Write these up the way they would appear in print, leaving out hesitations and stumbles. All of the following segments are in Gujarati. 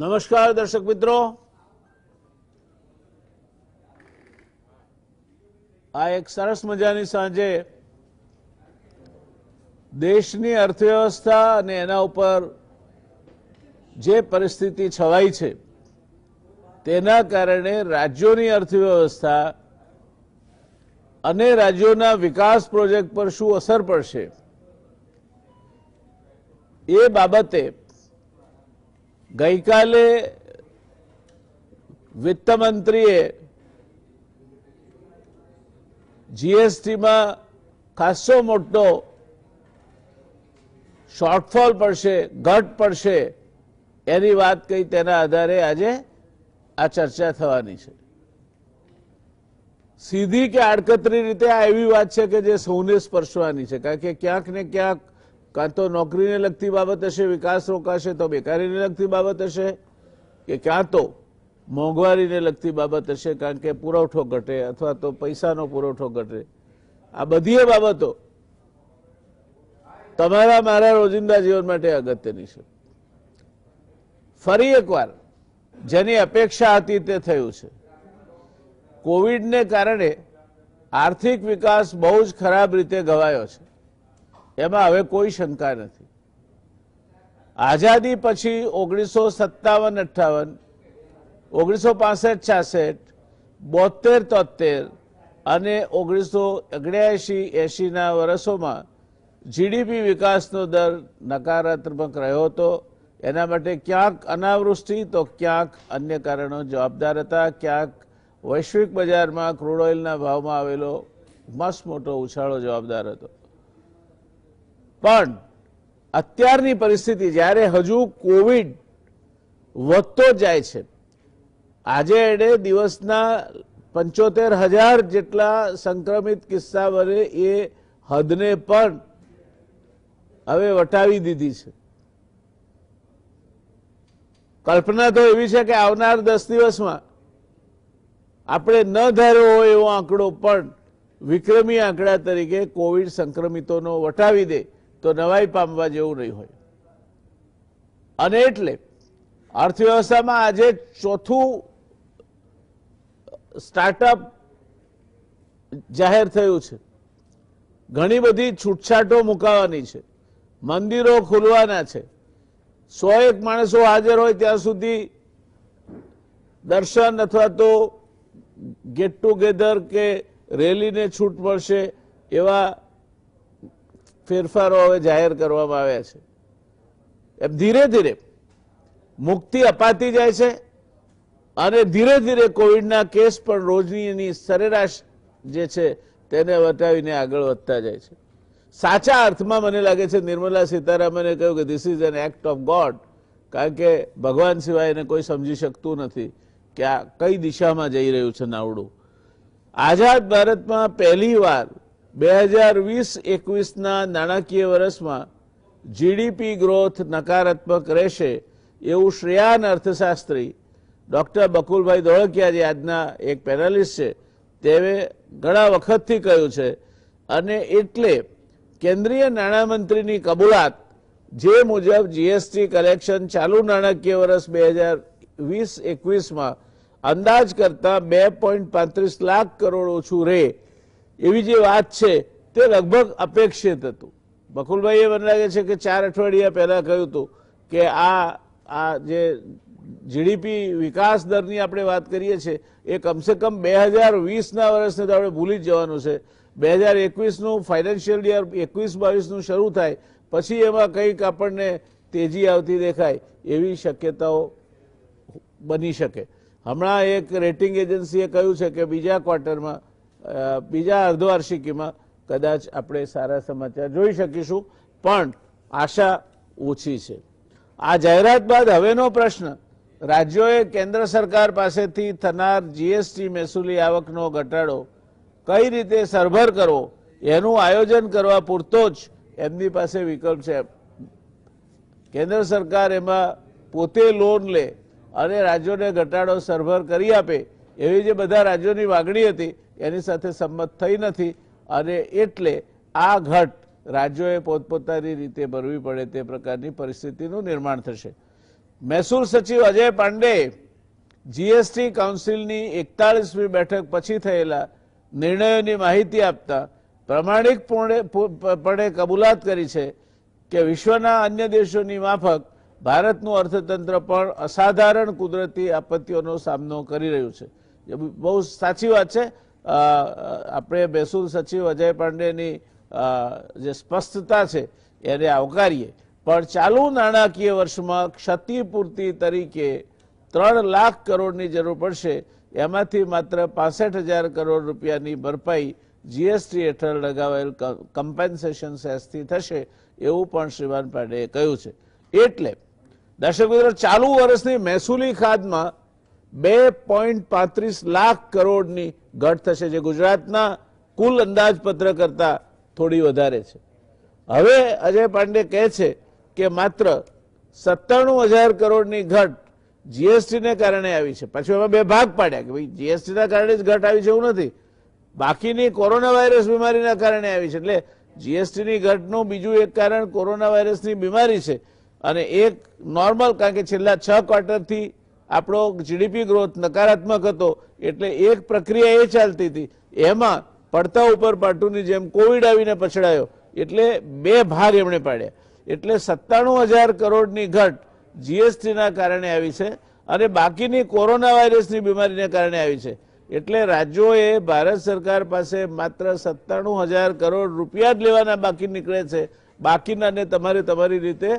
નમસ્કાર દર્શક મિત્રો, આ એક સરસ મજાની સાંજે દેશની અર્થવ્યવસ્થા અને એના ઉપર જે પરિસ્થિતિ છવાઈ છે તેના કારણે રાજ્યોની અર્થવ્યવસ્થા અને રાજ્યોના વિકાસ પ્રોજેક્ટ પર શું અસર પડશે એ બાબતે ગઈકાલે વિત્તમંત્રીએ જીએસટીમાં ખાસો મોટો શોર્ટફોલ પડશે, ઘટ પડશે એની વાત કહી, તેના આધારે આજે આ ચર્ચા થવાની છે. સીધી કે આડકતરી રીતે આ એવી વાત છે કે જે સૌને સ્પર્શવાની છે, કારણ કે ક્યાંક ને ક્યાંક કાં તો નોકરીને લગતી બાબત હશે, વિકાસ રોકાશે, તો બેકારીને લગતી બાબત હશે, કે ક્યાં તો મોંઘવારીને લગતી બાબત હશે, કારણ કે પુરવઠો ઘટે અથવા તો પૈસાનો પુરવઠો ઘટે. આ બધી બાબતો તમારા મારા રોજિંદા જીવન માટે અગત્યની છે. ફરી એકવાર જેની અપેક્ષા હતી તે થયું છે. કોવિડને કારણે આર્થિક વિકાસ બહુ જ ખરાબ રીતે ગવાયો છે, એમાં હવે કોઈ શંકા નથી. આઝાદી પછી 1957-58, 1965-66, 72-73 અને 1979-80ના વર્ષોમાં જીડીપી વિકાસનો દર નકારાત્મક રહ્યો હતો. એના માટે ક્યાંક અનાવૃષ્ટિ તો ક્યાંક અન્ય કારણો જવાબદાર હતા. ક્યાંક વૈશ્વિક બજારમાં ક્રૂડ ઓઇલના ભાવમાં આવેલો મસ્ત મોટો ઉછાળો જવાબદાર હતો. પણ અત્યારની પરિસ્થિતિ જ્યારે હજુ કોવિડ વધતો જાય છે, આજે એણે દિવસના 75,000 જેટલા સંક્રમિત કિસ્સા વડે એ હદને પણ હવે વટાવી દીધી છે. કલ્પના તો એવી છે કે આવનાર 10 દિવસમાં આપણે ન ધાર્યો હોય એવો આંકડો પણ વિક્રમી આંકડા તરીકે કોવિડ સંક્રમિતોનો વટાવી દે તો નવાઈ પામવા જેવું નહીં હોય. અને એટલે અર્થવ્યવસ્થામાં આજે ચોથું સ્ટાર્ટઅપ જાહેર થયું છે. ઘણી બધી છૂટછાટો મુકાવાની છે, મંદિરો ખુલવાના છે, 101 માણસો હાજર હોય ત્યાં સુધી દર્શન અથવા તો ગેટ ટુગેધર કે રેલીને છૂટ મળશે એવા ફેરફારો હવે જાહેર કરવામાં આવ્યા છે. એમ ધીરે ધીરે મુક્તિ અપાતી જાય છે અને ધીરે ધીરે કોવિડના કેસ પણ રોજની એની સરેરાશ જે છે તેને વટાવીને આગળ વધતા જાય છે. સાચા અર્થમાં મને લાગે છે નિર્મલા સીતારામને કહ્યું કે this is an act of God, કારણ કે ભગવાન સિવાય એને કોઈ સમજી શકતું નથી કે આ કઈ દિશામાં જઈ રહ્યું છે નાવડું. આઝાદ ભારતમાં પહેલી વાર 2020-21ના નાણાકીય વર્ષમાં જીડીપી ગ્રોથ નકારાત્મક રહેશે એવું શ્રેયાન અર્થશાસ્ત્રી ડોક્ટર બકુલભાઈ ધોળકિયા, જે આજના એક પેનલિસ્ટ છે, તેણે ઘણા વખતથી કહ્યું છે. અને એટલે કેન્દ્રીય નાણામંત્રીની કબૂલાત જે મુજબ જીએસટી કલેક્શન ચાલુ નાણાકીય વર્ષ 2020-21માં અંદાજ કરતા 2.35 લાખ કરોડ ઓછું રહે એવી જે વાત છે તે લગભગ અપેક્ષિત હતું. બકુલભાઈએ મને લાગે છે કે 4 અઠવાડિયા પહેલા કહ્યું હતું કે આ જે જીડીપી વિકાસ દરની આપણે વાત કરીએ છીએ એ કમસે કમ 2020ના વર્ષને તો આપણે ભૂલી જ જવાનું છે. 2021નું ફાઇનાન્શિયલ યર 21-22નું શરૂ થાય પછી એમાં કંઈક આપણને તેજી આવતી દેખાય એવી શક્યતાઓ બની શકે. હમણાં એક રેટિંગ એજન્સીએ કહ્યું છે કે બીજા ક્વાર્ટરમાં, બીજા અર્ધવાર્ષિકીમાં કદાચ આપણે સારા સમાચાર જોઈ શકીશું, પણ આશા ઓછી છે. આ જાહેરાત બાદ હવેનો પ્રશ્ન રાજ્યોએ કેન્દ્ર સરકાર પાસેથી થનાર જીએસટી મહેસૂલી આવકનો ઘટાડો કઈ રીતે સરભર કરવો એનું આયોજન કરવા પૂરતો જ એમની પાસે વિકલ્પ છે. કેન્દ્ર સરકાર એમાં પોતે લોન લે અને રાજ્યોને ઘટાડો સરભર કરી આપે એવી જે બધા રાજ્યોની માગણી હતી એની સાથે સંમત થઈ નથી. અને એટલે આ ઘટ રાજ્યોએ પોતપોતાની રીતે ભરવી પડે તે પ્રકારની પરિસ્થિતિનું નિર્માણ થશે. મહેસૂલ સચિવ અજય પાંડે જીએસટી કાઉન્સિલની 41મી બેઠક પછી થયેલા નિર્ણયોની માહિતી આપતા પ્રામાણિકપણે કબૂલાત કરી છે કે વિશ્વના અન્ય દેશોની માફક ભારતનું અર્થતંત્ર પણ અસાધારણ કુદરતી આપત્તિઓનો સામનો કરી રહ્યું છે. બહુ સાચી વાત છે. આપણે મહેસૂલ સચિવ અજય પાંડેની જે સ્પષ્ટતા છે એને આવકારીએ, પણ ચાલુ નાણાકીય વર્ષમાં ક્ષતિપૂર્તિ તરીકે 3 લાખ કરોડની જરૂર પડશે. એમાંથી માત્ર 65,000 કરોડ રૂપિયાની ભરપાઈ જીએસટી હેઠળ લગાવેલ કમ્પેન્સેશન સેસથી થશે એવું પણ શ્રીમાન પાંડેએ કહ્યું છે. એટલે દર્શક મિત્રો, ચાલુ વર્ષની મહેસૂલી ખાધમાં 2.35 લાખ કરોડની ઘટ થશે, જે ગુજરાતના કુલ અંદાજપત્ર કરતા થોડી વધારે છે. હવે અજય પાંડે કહે છે કે માત્ર 97,000 કરોડની ઘટ જીએસટીને કારણે આવી છે. પછી એમાં 2 ભાગ પાડ્યા કે ભાઈ જીએસટીના કારણે જ ઘટ આવી છે એવું નથી, બાકીની કોરોના વાયરસ બીમારીના કારણે આવી છે. એટલે જીએસટીની ઘટનું બીજું એક કારણ કોરોના વાયરસની બીમારી છે, અને એક નોર્મલ, કારણ કે છેલ્લા 6 ક્વાર્ટરથી આપણો જીડીપી ગ્રોથ નકારાત્મક હતો, એટલે એક પ્રક્રિયા એ ચાલતી હતી. એમાં પડતા ઉપર પાટુની જેમ કોવિડ આવીને પછડાયો, એટલે 2 ભાગ એમણે પાડ્યા. એટલે 97,000 કરોડની ઘટ જીએસટીના કારણે આવી છે અને બાકીની કોરોના વાયરસની બીમારીને કારણે આવી છે. એટલે રાજ્યોએ ભારત સરકાર પાસે માત્ર 97,000 કરોડ રૂપિયા જ લેવાના બાકી નીકળે છે. બાકીનાને તમારે તમારી રીતે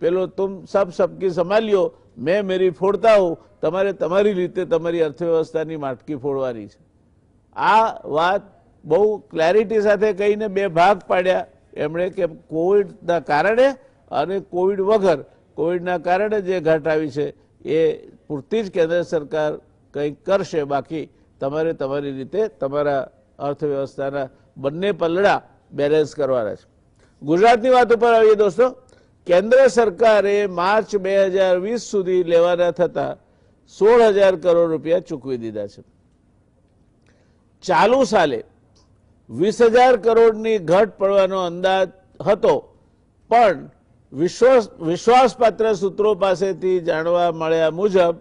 પેલો તુમ સબ સબકી સંભાલ્યો, મેં મેરી ફોડતા હું, તમારે તમારી રીતે તમારી અર્થવ્યવસ્થાની માટકી ફોડવાની છે. આ વાત બહુ ક્લેરિટી સાથે કહીને 2 ભાગ પાડ્યા એમણે કે કોવિડના કારણે અને કોવિડ વગર. કોવિડના કારણે જે ઘટ આવી છે એ પૂરતી જ કેન્દ્ર સરકાર કંઈક કરશે, બાકી તમારે તમારી રીતે તમારા અર્થવ્યવસ્થાના બંને પલડા બેલેન્સ કરવાના છે. ગુજરાતની વાત ઉપર આવીએ દોસ્તો. કેન્દ્ર સરકારે માર્ચ 2020 સુધી લેવાના થતા 16,000 કરોડ રૂપિયા ચૂકવી દીધા છે. ચાલુ સાલે 20,000 કરોડની ઘટ પડવાનો અંદાજ હતો, પણ વિશ્વાસપાત્ર સૂત્રો પાસેથી જાણવા મળ્યા મુજબ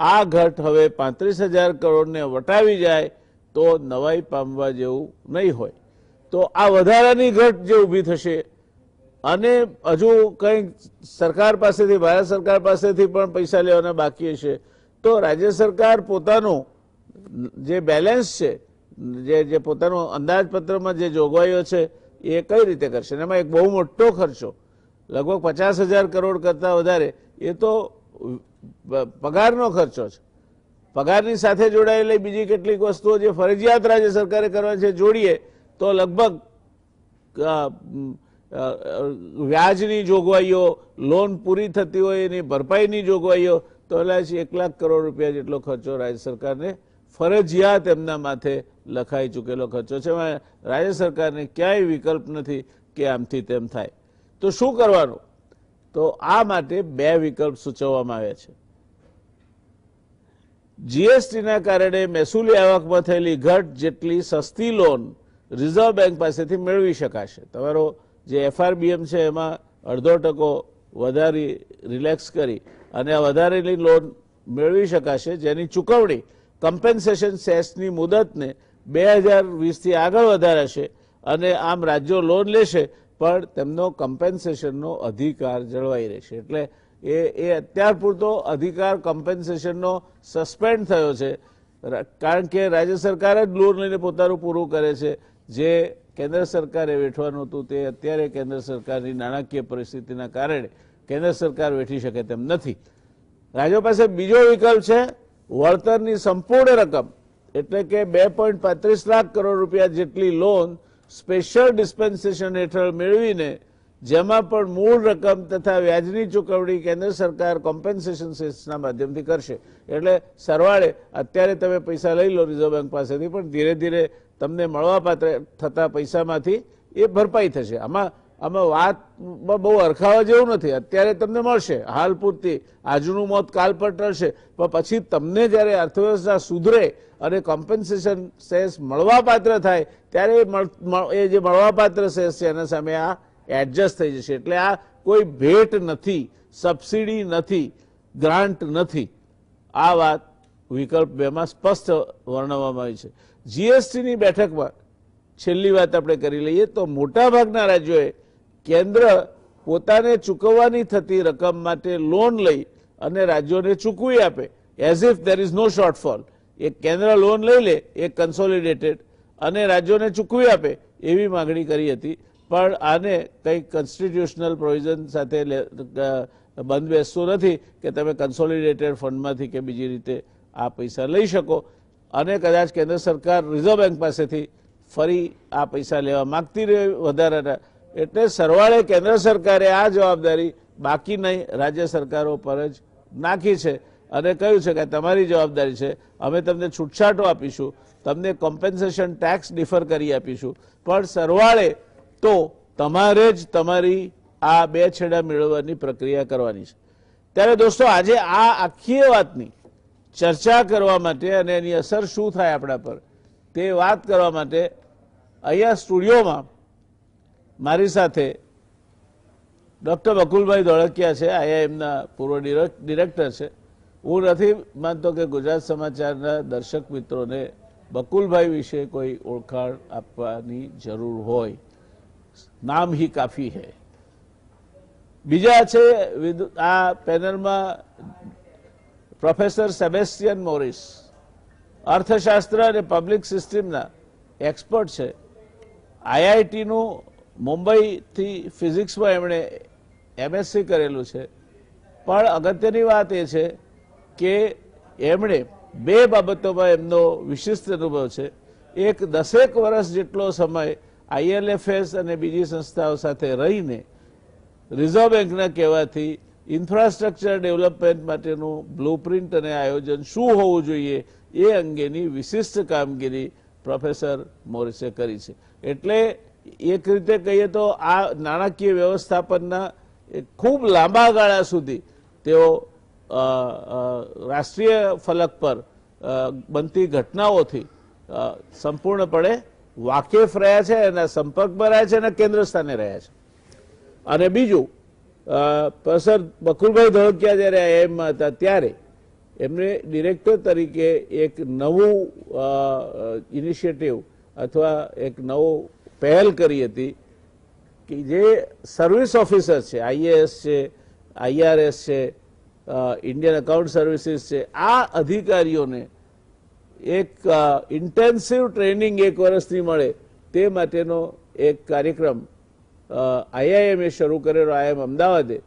આ ઘટ હવે 35,000 કરોડને વટાવી જાય તો નવાઈ પામવા જેવું નહીં હોય. તો આ વધારાની ઘટ જે ઊભી થશે, અને હજુ કંઈક સરકાર પાસેથી, ભારત સરકાર પાસેથી પણ પૈસા લેવાના બાકી હશે, તો રાજ્ય સરકાર પોતાનું જે બેલેન્સ છે, જે પોતાનું અંદાજપત્રમાં જે જોગવાઈઓ છે એ કઈ રીતે કરશે. એમાં એક બહુ મોટો ખર્ચો, લગભગ 50,000 કરોડ કરતાં વધારે, એ તો પગારનો ખર્ચો છે. પગારની સાથે જોડાયેલી બીજી કેટલીક વસ્તુઓ જે ફરજિયાત રાજ્ય સરકારે કરવાની છે જોડીએ તો લગભગ વ્યાજની જોગવાઈઓ, લોન પૂરી થતી હોય એની ભરપાઈની જોગવાઈઓ, તો 1 લાખ કરોડ રૂપિયા જેટલો ખર્ચો રાજ્ય સરકારને ફરજિયાત એમના માથે લખાઈ ચૂકેલો ખર્ચો છે. રાજ્ય સરકારને ક્યાંય વિકલ્પ નથી કે આમથી તેમ થાય. તો શું કરવાનું? તો આ માટે 2 વિકલ્પ સૂચવવામાં આવ્યા છે. જીએસટીના કારણે મહેસૂલી આવકમાં થયેલી ઘટ જેટલી સસ્તી લોન રિઝર્વ બેંક પાસેથી મેળવી શકાશે. તમારો જે એફઆરબીએમ છે એમાં 0.5% વધારી રિલેક્સ કરી અને આ વધારેલી લોન મેળવી શકાશે, જેની ચૂકવણી કમ્પેન્સેશન સેસની મુદતને 2020થી આગળ વધારાશે. અને આમ રાજ્યો લોન લેશે પણ તેમનો કમ્પેન્સેશનનો અધિકાર જળવાઈ રહેશે. એટલે એ અત્યાર પૂરતો અધિકાર કમ્પેન્સેશનનો સસ્પેન્ડ થયો છે, કારણ કે રાજ્ય સરકાર જ લોન લઈને પોતાનું પૂરું કરે છે. જે કેન્દ્ર સરકારે વેઠવાનું હતું તે અત્યારે કેન્દ્ર સરકારની નાણાકીય પરિસ્થિતિના કારણે કેન્દ્ર સરકાર વેઠી શકે તેમ નથી. રાજ્યો પાસે બીજો વિકલ્પ છે, વળતરની સંપૂર્ણ રકમ એટલે કે 2.35 લાખ કરોડ રૂપિયા જેટલી લોન સ્પેશિયલ ડિસ્પેન્સેશન હેઠળ મેળવીને, જેમાં પણ મૂળ રકમ તથા વ્યાજની ચૂકવણી કેન્દ્ર સરકાર કોમ્પેન્સેશન સેસના માધ્યમથી કરશે. એટલે સરવાળે અત્યારે તમે પૈસા લઈ લો રિઝર્વ બેંક પાસેથી, પણ ધીરે ધીરે તમને મળવાપાત્ર થતા પૈસામાંથી એ ભરપાઈ થશે. આમાં વાતમાં બહુ અરખાવા જેવું નથી. અત્યારે તમને મળશે હાલ પૂરતી, આજનું મોત કાલ પર ટળશે, પણ પછી તમને જ્યારે અર્થવ્યવસ્થા સુધરે અને કોમ્પેન્સેશન સેસ મળવાપાત્ર થાય ત્યારે એ જે મળવાપાત્ર સેસ છે એના સામે આ એડજસ્ટ થઈ જશે. એટલે આ કોઈ ભેટ નથી, સબસિડી નથી. ગ્રાન્ટ નથી. આ વાત વિકલ્પ 2 માં સ્પષ્ટ વર્ણવવામાં આવી છે. જીએસટીની બેઠકમાં છેલ્લી વાત આપણે કરી લઈએ તો મોટાભાગના રાજ્યોએ કેન્દ્ર પોતાને ચૂકવવાની થતી રકમ માટે લોન લઈ અને રાજ્યોને ચૂકવી આપે, as if there is no shortfall. એક કેન્દ્ર લોન લઈ લે, એક કન્સોલિડેટેડ, અને રાજ્યોને ચૂકવી આપે એવી માગણી કરી હતી. પણ આને કંઈક કોન્સ્ટિટ્યુશનલ પ્રોવિઝન સાથે બંધ બેસતું નથી કે તમે કન્સોલિડેટેડ ફંડમાંથી કે બીજી રીતે આ પૈસા લઈ શકો, અને કદાચ કેન્દ્ર સરકાર રિઝર્વ બેંક પાસેથી ફરી આ પૈસા લેવા માગતી રહે વધારાના. એટલે સરવાળે કેન્દ્ર સરકારે આ જવાબદારી બાકી નહીં રાજ્ય સરકારો પર જ નાખી છે અને કહ્યું છે કે તમારી જવાબદારી છે, અમે તમને છૂટછાટો આપીશું, તમને કોમ્પેન્સેશન ટેક્સ ડિફર કરી આપીશું, પણ સરવાળે તો તમારે જ તમારી આ 2 છેડા મેળવવાની પ્રક્રિયા કરવાની છે. ત્યારે દોસ્તો આજે આ આખી વાતની ચર્ચા કરવા માટે અને એની અસર શું થાય આપણા પર તે વાત કરવા માટે અહીંયા સ્ટુડિયોમાં મારી સાથે ડૉક્ટર બકુલભાઈ ધોળકિયા છે, આઈઆઈએમના પૂર્વ ડિરેક્ટર છે. હું નથી માનતો કે ગુજરાત સમાચારના દર્શક મિત્રોને બકુલભાઈ વિશે કોઈ ઓળખાણ આપવાની જરૂર હોય, નામ હી કાફી હૈ. બીજા છે આ પેનલમાં પ્રોફેસર સેબેસ્ટિયન મોરિસ, અર્થશાસ્ત્ર અને પબ્લિક સિસ્ટમના એક્સપર્ટ છે. આઈઆઈટીનું મુંબઈથી ફિઝિક્સમાં એમણે એમએસસી કરેલું છે. પણ અગત્યની વાત એ છે કે એમણે 2 બાબતોમાં એમનો વિશિષ્ટ અનુભવ છે. એક 10 વર્ષ જેટલો સમય આઈએલએફએસ અને બીજી સંસ્થાઓ સાથે રહીને રિઝર્વ બેંકના કહેવાથી ઇન્ફ્રાસ્ટ્રક્ચર ડેવલપમેન્ટ માટેનું બ્લુપ્રિન્ટ અને આયોજન શું હોવું જોઈએ એ અંગેની વિશિષ્ટ કામગીરી પ્રોફેસર મોરિસે કરી છે. એટલે એક રીતે કહીએ તો આ નાણાકીય વ્યવસ્થાપનના ખૂબ લાંબા ગાળા સુધી તેઓ રાષ્ટ્રીય ફલક પર બનતી ઘટનાઓથી સંપૂર્ણપણે વાકેફ રહ્યા છે, એના સંપર્કમાં રહ્યા છે અને કેન્દ્ર સ્થાને રહ્યા છે. અને બીજું, પ્રોફેસર બકુલભાઈ ધોળકિયા જ્યારે આઈઆઈએમમાં હતા ત્યારે એમણે ડિરેક્ટર તરીકે એક નવું ઇનિશિયેટિવ અથવા એક નવો પહેલ કરી હતી કે જે સર્વિસ ઓફિસર છે, આઈએએસ છે, આઈઆરએસ છે, ઇન્ડિયન અકાઉન્ટ સર્વિસીસ છે, આ અધિકારીઓને એક ઇન્ટેન્સિવ ટ્રેનિંગ 1 વર્ષની મળે તે માટેનો એક કાર્યક્રમ આઈઆઈએમએ શરૂ કરેલો. આઈઆઈએમ અમદાવાદે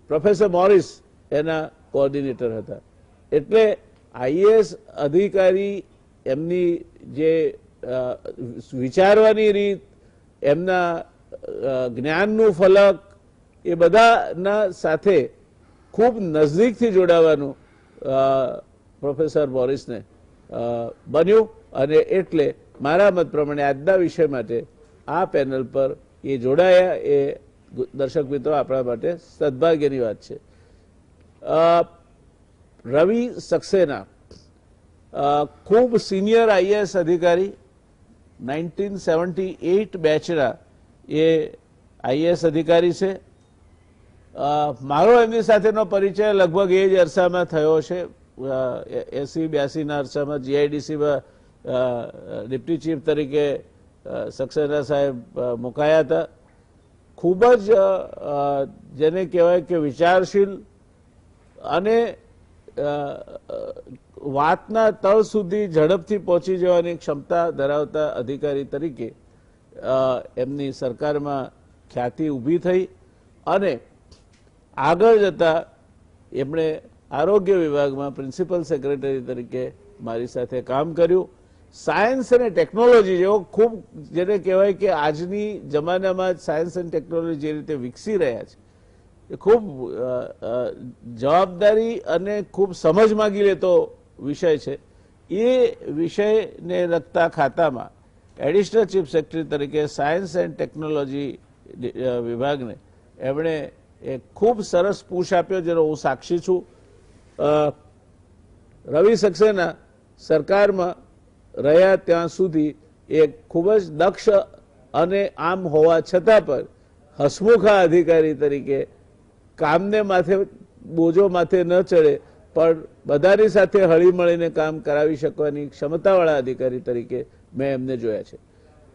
પ્રોફેસર મોરિસ એના કોઓર્ડિનેટર હતા. એટલે આઈએએસ અધિકારી એમની જે વિચારવાની રીત, એમના જ્ઞાનનું ફલક, એ બધાના સાથે ખૂબ નજદીકથી જોડાવાનું પ્રોફેસર મોરિસને બન્યું. અને એટલે મારા મત પ્રમાણે આજના વિષય માટે આ પેનલ પર એ જોડાયા એ દર્શક મિત્રો આપણા માટે સદભાગ્યની વાત છે. રવિ સક્સેના ખૂબ સિનિયર આઈએએસ અધિકારી, 1978 બેચના એ આઈએએસ અધિકારી છે. મારો એમની સાથેનો પરિચય લગભગ એ જ અરસામાં થયો છે. 80-82ના અરસામાં જીઆઈડીસીમાં ડિપ્ટી ચીફ તરીકે સક્સેના સાહેબ મુકાયા હતા. ખૂબ જ જેને કહેવાય કે વિચારશીલ અને વાતના તળ સુધી ઝડપથી પહોંચી જવાની ક્ષમતા ધરાવતા અધિકારી તરીકે એમની સરકારમાં ખ્યાતિ ઊભી થઈ અને આગળ જતા એમણે આરોગ્ય વિભાગમાં પ્રિન્સિપલ સેક્રેટરી તરીકે મારી સાથે કામ કર્યું. સાયન્સ અને ટેકનોલોજી જેવો ખૂબ જેને કહેવાય કે આજની જમાનામાં સાયન્સ અને ટેકનોલોજી જે રીતે વિકસી રહ્યા છે એ ખૂબ જવાબદારી અને ખૂબ સમજ માગી લેતો વિષય છે. એ વિષયને લગતા ખાતામાં એડિશનલ ચીફ સેક્રેટરી તરીકે સાયન્સ એન્ડ ટેકનોલોજી વિભાગને એમણે એક ખૂબ સરસ પુશ આપ્યો, જેનો હું સાક્ષી છું. રવિ સક્સેના સરકારમાં રહ્યા ત્યાં સુધી એક ખૂબ જ દક્ષ અને આમ હોવા છતાં પણ હસમુખા અધિકારી તરીકે કામને માથે બોજો માથે ન ચડે, પણ બધાની સાથે હળી મળીને કામ કરાવી શકવાની ક્ષમતાવાળા અધિકારી તરીકે મેં એમને જોયા છે.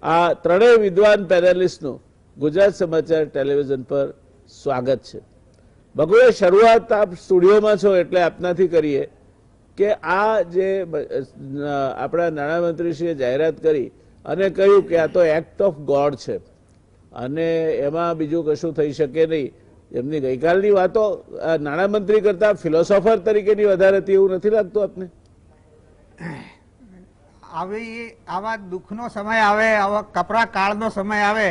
આ ત્રણેય વિદ્વાન પેનલિસ્ટનું ગુજરાત સમાચાર ટેલિવિઝન પર સ્વાગત છે. બકુલે, શરૂઆત આપ સ્ટુડિયોમાં છો એટલે આપનાથી કરીએ કે આ જે આપણા નાણામંત્રીશ્રીએ જાહેરાત કરી અને કહ્યું કે આ તો એક્ટ ઓફ ગોડ છે અને એમાં બીજું કશું થઈ શકે નહીં. એમની ગઈકાલની વાતો નાણામંત્રી કરતા ફિલોસોફર તરીકેની વધારે હતી એવું નથી લાગતું આપને? આવા દુઃખનો સમય આવે, આવા કપરા કાળનો સમય આવે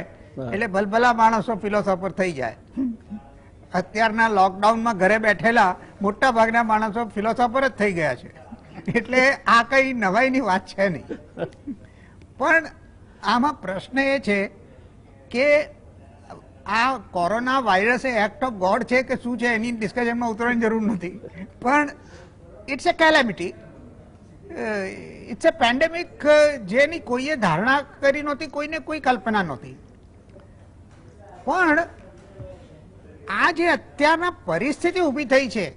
એટલે ભલભલા માણસો ફિલોસોફર થઈ જાય. અત્યારના લોકડાઉનમાં ઘરે બેઠેલા મોટા ભાગના માણસો ફિલોસોફર જ થઈ ગયા છે. એટલે આ કઈ નવાઈની વાત છે નહીં. પણ આમાં પ્રશ્ન એ છે કે આ corona virus A act of God છે કે શું છે એની ડિસ્કશનમાં ઉતરવાની જરૂર નથી. પણ it's a calamity, it's a pandemic જેની કોઈએ ધારણા કરી નહોતી, કોઈને કોઈ કલ્પના નહોતી. પણ આ જે અત્યારના પરિસ્થિતિ ઊભી થઈ છે,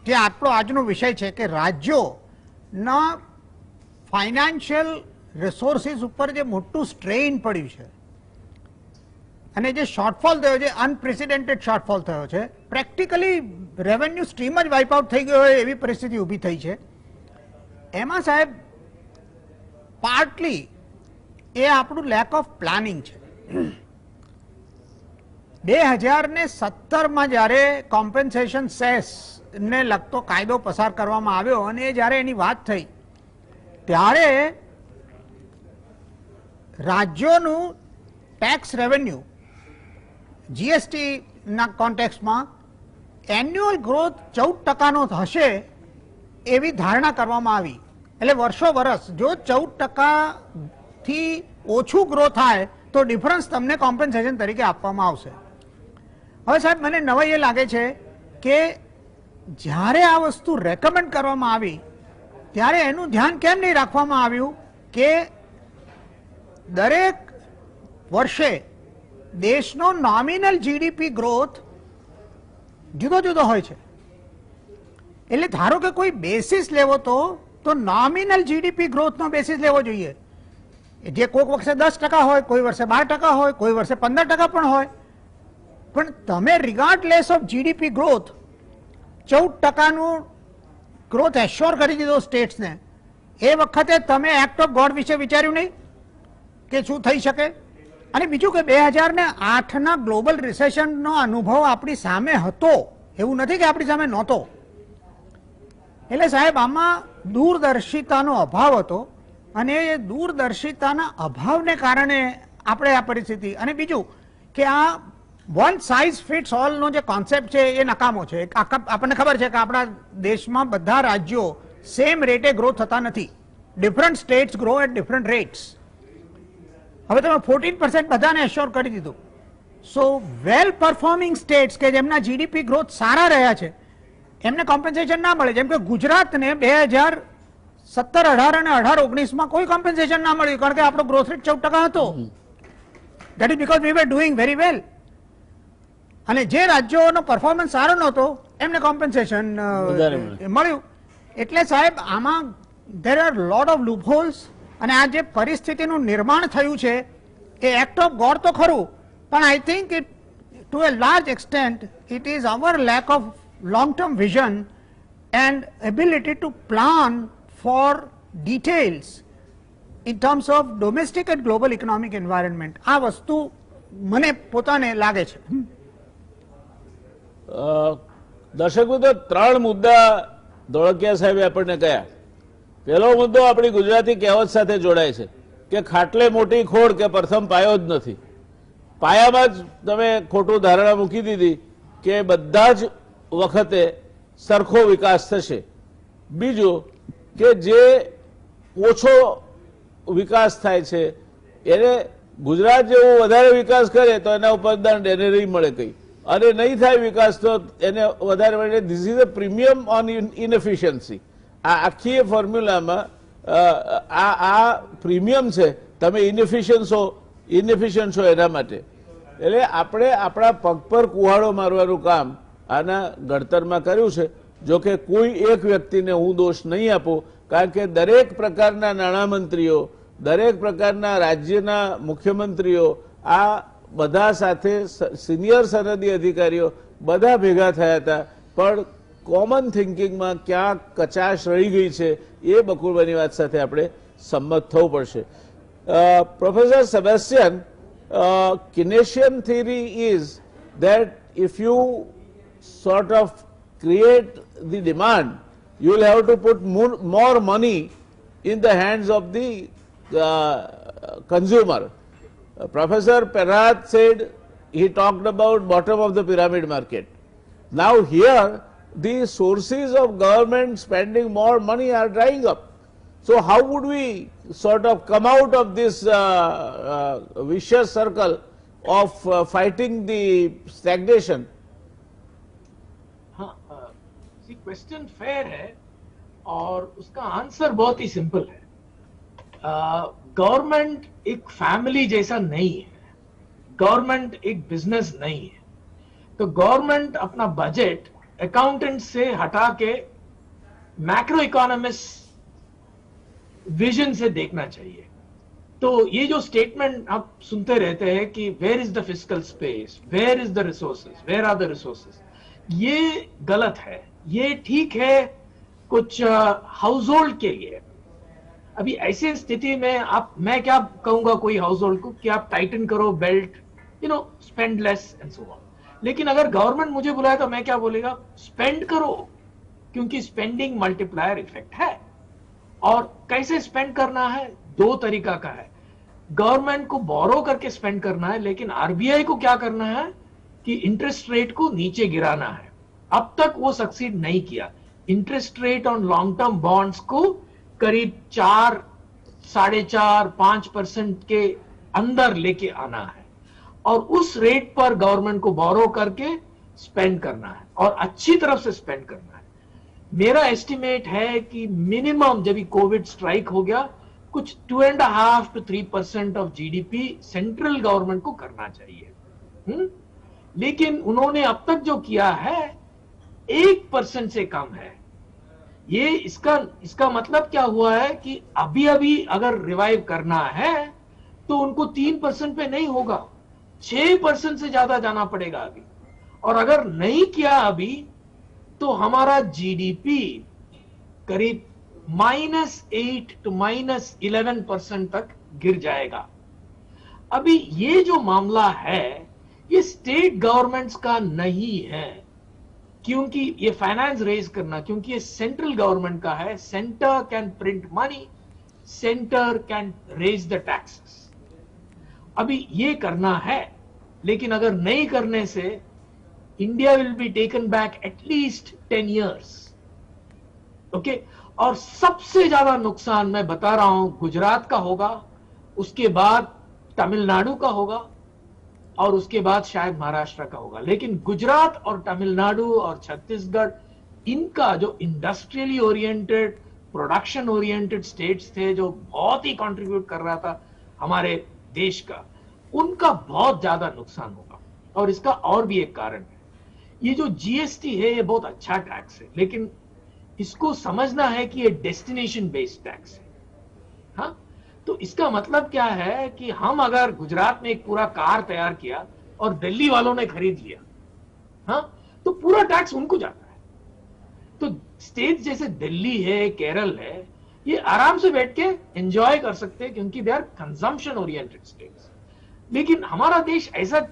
જે આપણો આજનો વિષય છે કે રાજ્યોના ફાઇનાન્શિયલ રિસોર્સિસ ઉપર જે મોટું સ્ટ્રેઇન પડ્યું છે અને જે શોર્ટફોલ થયો છે, અનપ્રેસિડેન્ટેડ શોર્ટફોલ થયો છે, પ્રેક્ટિકલી રેવન્યુ સ્ટ્રીમ જ વાઇપ આઉટ થઈ ગયો હોય એવી પરિસ્થિતિ ઊભી થઈ છે. એમાં સાહેબ પાર્ટલી એ આપણું લેક ઓફ પ્લાનિંગ છે. 2017માં જ્યારે કોમ્પન્સેશન સેસ ને લગતો કાયદો પસાર કરવામાં આવ્યો અને જ્યારે એની વાત થઈ ત્યારે રાજ્યોનું ટેક્સ રેવન્યુ જીએસટી ના કોન્ટેક્સમાં એન્યુઅલ ગ્રોથ 14% હશે એવી ધારણા કરવામાં આવી. એટલે વર્ષો વર્ષ જો 14%થી ઓછું ગ્રો થાય તો ડિફરન્સ તમને કોમ્પન્સેશન તરીકે આપવામાં આવશે. હવે સાહેબ મને નવાઈ એ લાગે છે કે જ્યારે આ વસ્તુ રેકમેન્ડ કરવામાં આવી ત્યારે એનું ધ્યાન કેમ નહીં રાખવામાં આવ્યું કે દરેક વર્ષે દેશનો નોમિનલ જીડીપી ગ્રોથ જુદો જુદો હોય છે. એટલે ધારો કે કોઈ બેસિસ લેવો તો નોમિનલ જીડીપી ગ્રોથનો બેસિસ લેવો જોઈએ, જે કોઈક વર્ષે 10% હોય, કોઈ વર્ષે 12% હોય, કોઈ વર્ષે 15% પણ હોય. પણ તમે રિગાર્ડલેસ of GDP growth 14%નું growth assure કરી દીધો સ્ટેટ્સને. એ વખતે તમે એક્ટ ઓફ ગોડ વિશે વિચાર્યું નહીં કે શું થઈ શકે? અને બીજું કે 2008ના ગ્લોબલ રિસેશનનો અનુભવ આપણી સામે હતો, એવું નથી કે આપણી સામે નહોતો. એટલે સાહેબ આમાં દૂરદર્શિતાનો અભાવ હતો અને એ દૂરદર્શિતાના અભાવને કારણે આપણે આ પરિસ્થિતિ. અને બીજું કે આ વન સાઇઝ ફિટ્સ ઓલનો જે કોન્સેપ્ટ છે એ નકામો છે. આપણને ખબર છે કે આપણા દેશમાં બધા રાજ્યો સેમ રેટે ગ્રો થતા નથી. Different states grow at different rates. હવે તમે 14% બધાને એશ્યોર કરી દીધું. સો વેલ પરફોર્મિંગ સ્ટેટ્સ કે જેમના જીડીપી ગ્રોથ સારા રહ્યા છે એમને કોમ્પન્સેશન ના મળે. જેમ કે ગુજરાતને 2017, 18 અને 18-19માં કોઈ કોમ્પન્સેશન ના મળ્યું કારણ કે આપણો ગ્રોથ રેટ 14% હતો. That is because we were doing very well. અને જે રાજ્યોનો પરફોર્મન્સ સારો નહોતો એમને કોમ્પન્સેશન મળ્યું. એટલે સાહેબ આમાં there are lot of loopholes. અને આ જે પરિસ્થિતિનું નિર્માણ થયું છે એ એક્ટ ઓફ ગોડ તો ખરું, પણ I think it to A large extent it is our lack of long term vision and ability to plan four details in terms of domestic and global economic environment. આ વસ્તુ મને પોતાને લાગે છે. દર્શક મિત્રો, 3 મુદ્દા ધોળકિયા સાહેબે આપણને કહ્યા. પહેલો મુદ્દો આપણી ગુજરાતી કહેવત સાથે જોડાય છે કે ખાટલે મોટી ખોડ કે પ્રથમ પાયો જ નથી. પાયામાં જ તમે ખોટું ધારણા મૂકી દીધી કે બધા જ વખતે સરખો વિકાસ થશે. બીજું કે જે ઓછો વિકાસ થાય છે એને ગુજરાત જેવો વધારે વિકાસ કરે તો એના ઉપર દંડ એને નહીં મળે કંઈ, અને નહીં થાય વિકાસ તો એને વધારે મળે. This is a premium on inefficiency. આ આખી ફોર્મ્યુલામાં આ પ્રીમિયમ છે. તમે ઇનએફિશિયન્ટ છો એના માટે. એટલે આપણે આપણા પગ પર કુહાડો મારવાનું કામ આના ઘડતરમાં કર્યું છે. જો કે કોઈ એક વ્યક્તિને હું દોષ નહીં આપું, કારણ કે દરેક પ્રકારના નાણામંત્રીઓ, દરેક પ્રકારના રાજ્યના મુખ્યમંત્રીઓ, આ બધા સાથે સિનિયર સરહદી અધિકારીઓ બધા ભેગા થયા હતા, પણ કોમન થિંકિંગમાં ક્યાંક કચાશ રહી ગઈ છે. એ બકુલભાઈની વાત સાથે આપણે સંમત થવું પડશે. Professor Sebastian, Keynesian theory is that if you sort of create the demand, you will have to put more money in the hands of the consumer. Professor Perhat said, he talked about bottom of the pyramid market. Now here, the sources of government spending more money are drying up. So how would we sort of come out of this vicious circle of fighting the stagnation? हाँ, क्वेश्चन फेयर है और उसका आंसर बहुत ही सिंपल है. गवर्नमेंट एक फैमिली जैसा नहीं है, गवर्नमेंट एक बिजनेस नहीं है. तो गवर्नमेंट अपना बजट अकाउंटेंट से हटा के मैक्रो इकोनॉमिस्ट विजन से देखना चाहिए. तो ये जो स्टेटमेंट आप सुनते रहते हैं कि where is the fiscal space, where is the resources, where are the resources, ये गलत है. ये ठीक है कुछ हाउस होल्ड के लिए. अभी ऐसी स्थिति में मैं क्या कहूंगा कोई हाउस होल्ड को कि आप टाइटन करो belt, spend less and so on. लेकिन अगर गवर्नमेंट मुझे बुलाए तो मैं क्या बोलेगा, स्पेंड करो, क्योंकि स्पेंडिंग मल्टीप्लायर इफेक्ट है. और कैसे स्पेंड करना है, दो तरीका का है. गवर्नमेंट को बोरो करके स्पेंड करना है, लेकिन आरबीआई को क्या करना है कि इंटरेस्ट रेट को नीचे गिराना है. अब तक वो सक्सीड नहीं किया. Interest rate on long term bonds को करीब 4, 4.5, 5% के अंदर लेके आना है और उस रेट पर गवर्नमेंट को बोरो करके स्पेंड करना है और अच्छी तरफ से स्पेंड करना है. मेरा एस्टिमेट है कि मिनिमम जब कोविड स्ट्राइक हो गया कुछ 2.5 to 3% of GDP central government को करना चाहिए. लेकिन उन्होंने अब तक जो किया है 1% से कम है. ये इसका मतलब क्या हुआ है कि अभी अगर रिवाइव करना है तो उनको 3% पे नहीं होगा, 6% से ज्यादा जाना पड़ेगा अभी. और अगर नहीं किया अभी तो हमारा जीडीपी करीब -8 to -11% तक गिर जाएगा. अभी ये जो मामला है ये स्टेट गवर्नमेंट्स का नहीं है, क्योंकि ये फाइनेंस रेज करना, क्योंकि ये सेंट्रल गवर्नमेंट का है. Centre can print money, centre can raise the taxes. अभी ये करना है, लेकिन अगर नहीं करने से India will be taken back at least 10 years. Okay. और सबसे ज्यादा नुकसान मैं बता रहा हूं गुजरात का होगा, उसके बाद तमिलनाडु का होगा और उसके बाद शायद महाराष्ट्र का होगा. लेकिन गुजरात और तमिलनाडु और छत्तीसगढ़, इनका जो industrially oriented, production oriented states थे, जो बहुत ही कंट्रीब्यूट कर रहा था हमारे देश का, उनका बहुत ज्यादा नुकसान होगा. और इसका और भी एक कारण है, ये जो जीएसटी है ये बहुत अच्छा टैक्स है, लेकिन इसको समझना है कि ये डेस्टिनेशन बेस्ड टैक्स है. हाँ, तो इसका मतलब क्या है कि हम अगर गुजरात में एक पूरा कार तैयार किया और दिल्ली वालों ने खरीद लिया, हाँ, तो पूरा टैक्स उनको जाता है. तो स्टेट जैसे दिल्ली है, केरल है, ये आराम से बैठ के एंजॉय कर सकते हैं क्योंकि they are consumption oriented states. लेकिन हमारा देश ऐसा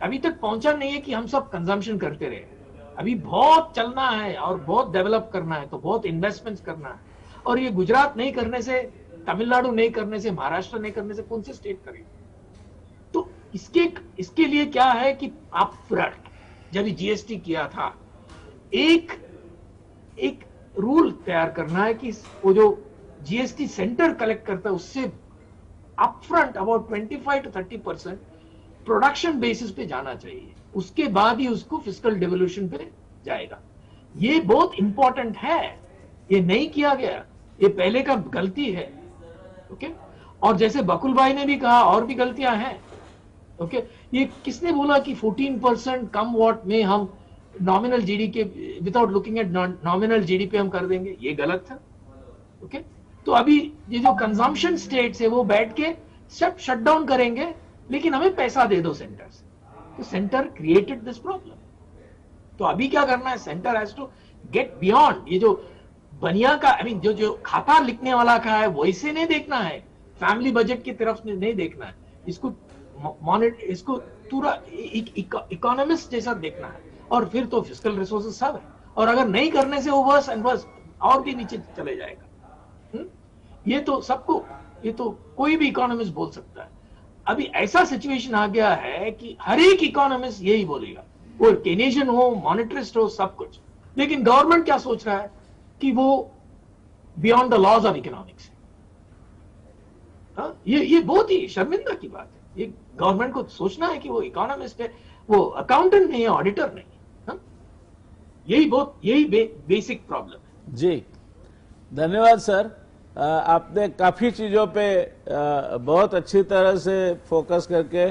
अभी तक पहुंचा नहीं है कि हम सब कंजम्पशन करते रहे. अभी बहुत चलना है और बहुत डेवलप करना है, तो बहुत इन्वेस्टमेंट्स करना है. और ये गुजरात नहीं करने से, तमिलनाडु नहीं करने से, महाराष्ट्र नहीं करने से कौन से स्टेट करेगी? तो इसके लिए क्या है कि आप जब जीएसटी किया था एक रूल तैयार करना है कि वो जो जीएसटी सेंटर कलेक्ट करता है उससे upfront about 25 to 30% production basis पे जाना चाहिए. उसके बाद ही उसको फिस्कल डेवल्यूशन पे जाएगा. ये बहुत इंपॉर्टेंट है, ये नहीं किया गया, ये पहले का गलती है. ओके. और जैसे बकुल भाई ने भी कहा और भी गलतियां हैं. ओके. ये किसने बोला कि 14% कम वॉट में हम नॉमिनल जीडीपी के without looking at nominal GDP हम कर देंगे, ये गलत था। ओके, तो अभी ये जो कंजम्पशन स्टेट्स है वो बैठ के सब शट डाउन करेंगे, लेकिन हमें पैसा दे दो सेंटर से। तो सेंटर क्रिएटेड दिस प्रॉब्लम। तो अभी क्या करना है, centre has to get beyond ये जो बनिया का, आई मीन जो खाता लिखने वाला का है वैसे नहीं देखना है, फैमिली बजट की तरफ नहीं देखना है, इसको इसको पूरा इकोनॉमिस्ट जैसा देखना है, और फिर तो फिस्कल रिसोर्सेस सब है, और अगर नहीं करने से वो वर्स एंड वर्स और भी नीचे चले जाएगा। ये तो सबको, ये तो कोई भी इकोनॉमिस्ट बोल सकता है। अभी ऐसा सिचुएशन आ गया है कि हर एक इकोनॉमिस्ट यही बोलेगा, वो केनेशियन हो, मॉनेटरिस्ट हो, सब कुछ। लेकिन गवर्नमेंट क्या सोच रहा है कि वो beyond the laws of economics. ये बहुत ही शर्मिंदा की बात है। ये गवर्नमेंट को सोचना है कि वो इकोनॉमिस्ट है, वो अकाउंटेंट नहीं है, ऑडिटर नहीं है। यही बेसिक प्रॉब्लम है। जी, धन्यवाद सर। आपने काफी चीजों पे बहुत अच्छी तरह से फोकस करके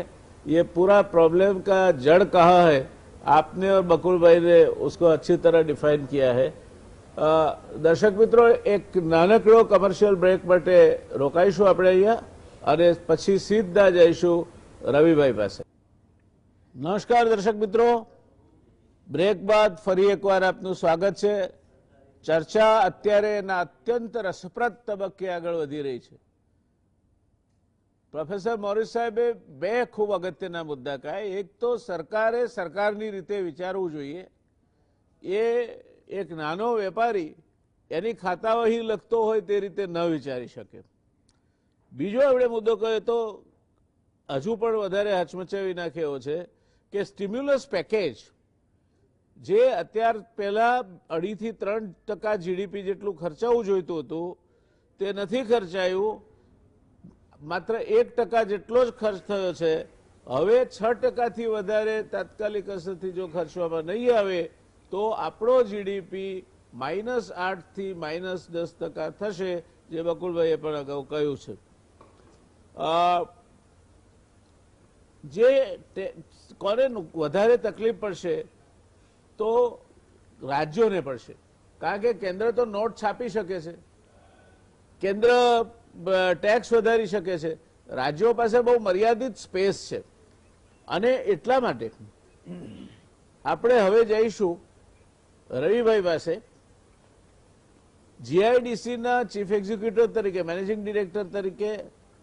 ये पूरा प्रॉब्लम का जड़ कहाँ है, आपने और बकुल भाई ने उसको अच्छी तरह डिफाइन किया है। દર્શક મિત્રો, એક નાનકડો કમર્શિયલ બ્રેક માટે રોકાઈશું આપણે અહીંયા, અને પછી સીધા જઈશું રવિભાઈ પાસે. નમસ્કાર દર્શક મિત્રો, બ્રેક બાદ ફરી એકવાર આપનું સ્વાગત છે. ચર્ચા અત્યારે એના અત્યંત રસપ્રદ તબક્કે આગળ વધી રહી છે. પ્રોફેસર મોરિસ સાહેબે બે ખૂબ અગત્યના મુદ્દા કહ્યા. એક તો સરકારે સરકારની રીતે વિચારવું જોઈએ. એ એક નાનો વેપારી એની ખાતાવહી લખતો હોય તે રીતે ન વિચારી શકે. બીજો એમણે મુદ્દો કહ્યો તો હજુ પણ વધારે હચમચાવી નાખે એવો છે કે સ્ટિમ્યુલસ પેકેજ જે અત્યાર પહેલા 2.5 થી 3% જીડીપી જેટલું ખર્ચાવું જોઈતું હતું તે નથી ખર્ચાયું, માત્ર 1% જેટલો જ ખર્ચ થયો છે. હવે 6% વધારે તાત્કાલિક અસરથી જો ખર્ચવામાં નહીં આવે તો આપણો જીડીપી -8 થી -10% થશે, જે બકુલભાઈએ પણ અગાઉ કહ્યું છે. જે કોને વધારે તકલીફ પડશે તો રાજ્યોને પડશે, કારણ કે કેન્દ્ર તો નોટ છાપી શકે છે, કેન્દ્ર ટેક્સ વધારી શકે છે, રાજ્યો પાસે બહુ મર્યાદિત સ્પેસ છે. અને એટલા માટે આપણે હવે જઈશું રવિભાઈ પાસે. જીઆઈડીસીના ચીફ એક્ઝિક્યુટિવ તરીકે, મેનેજિંગ ડિરેક્ટર તરીકે,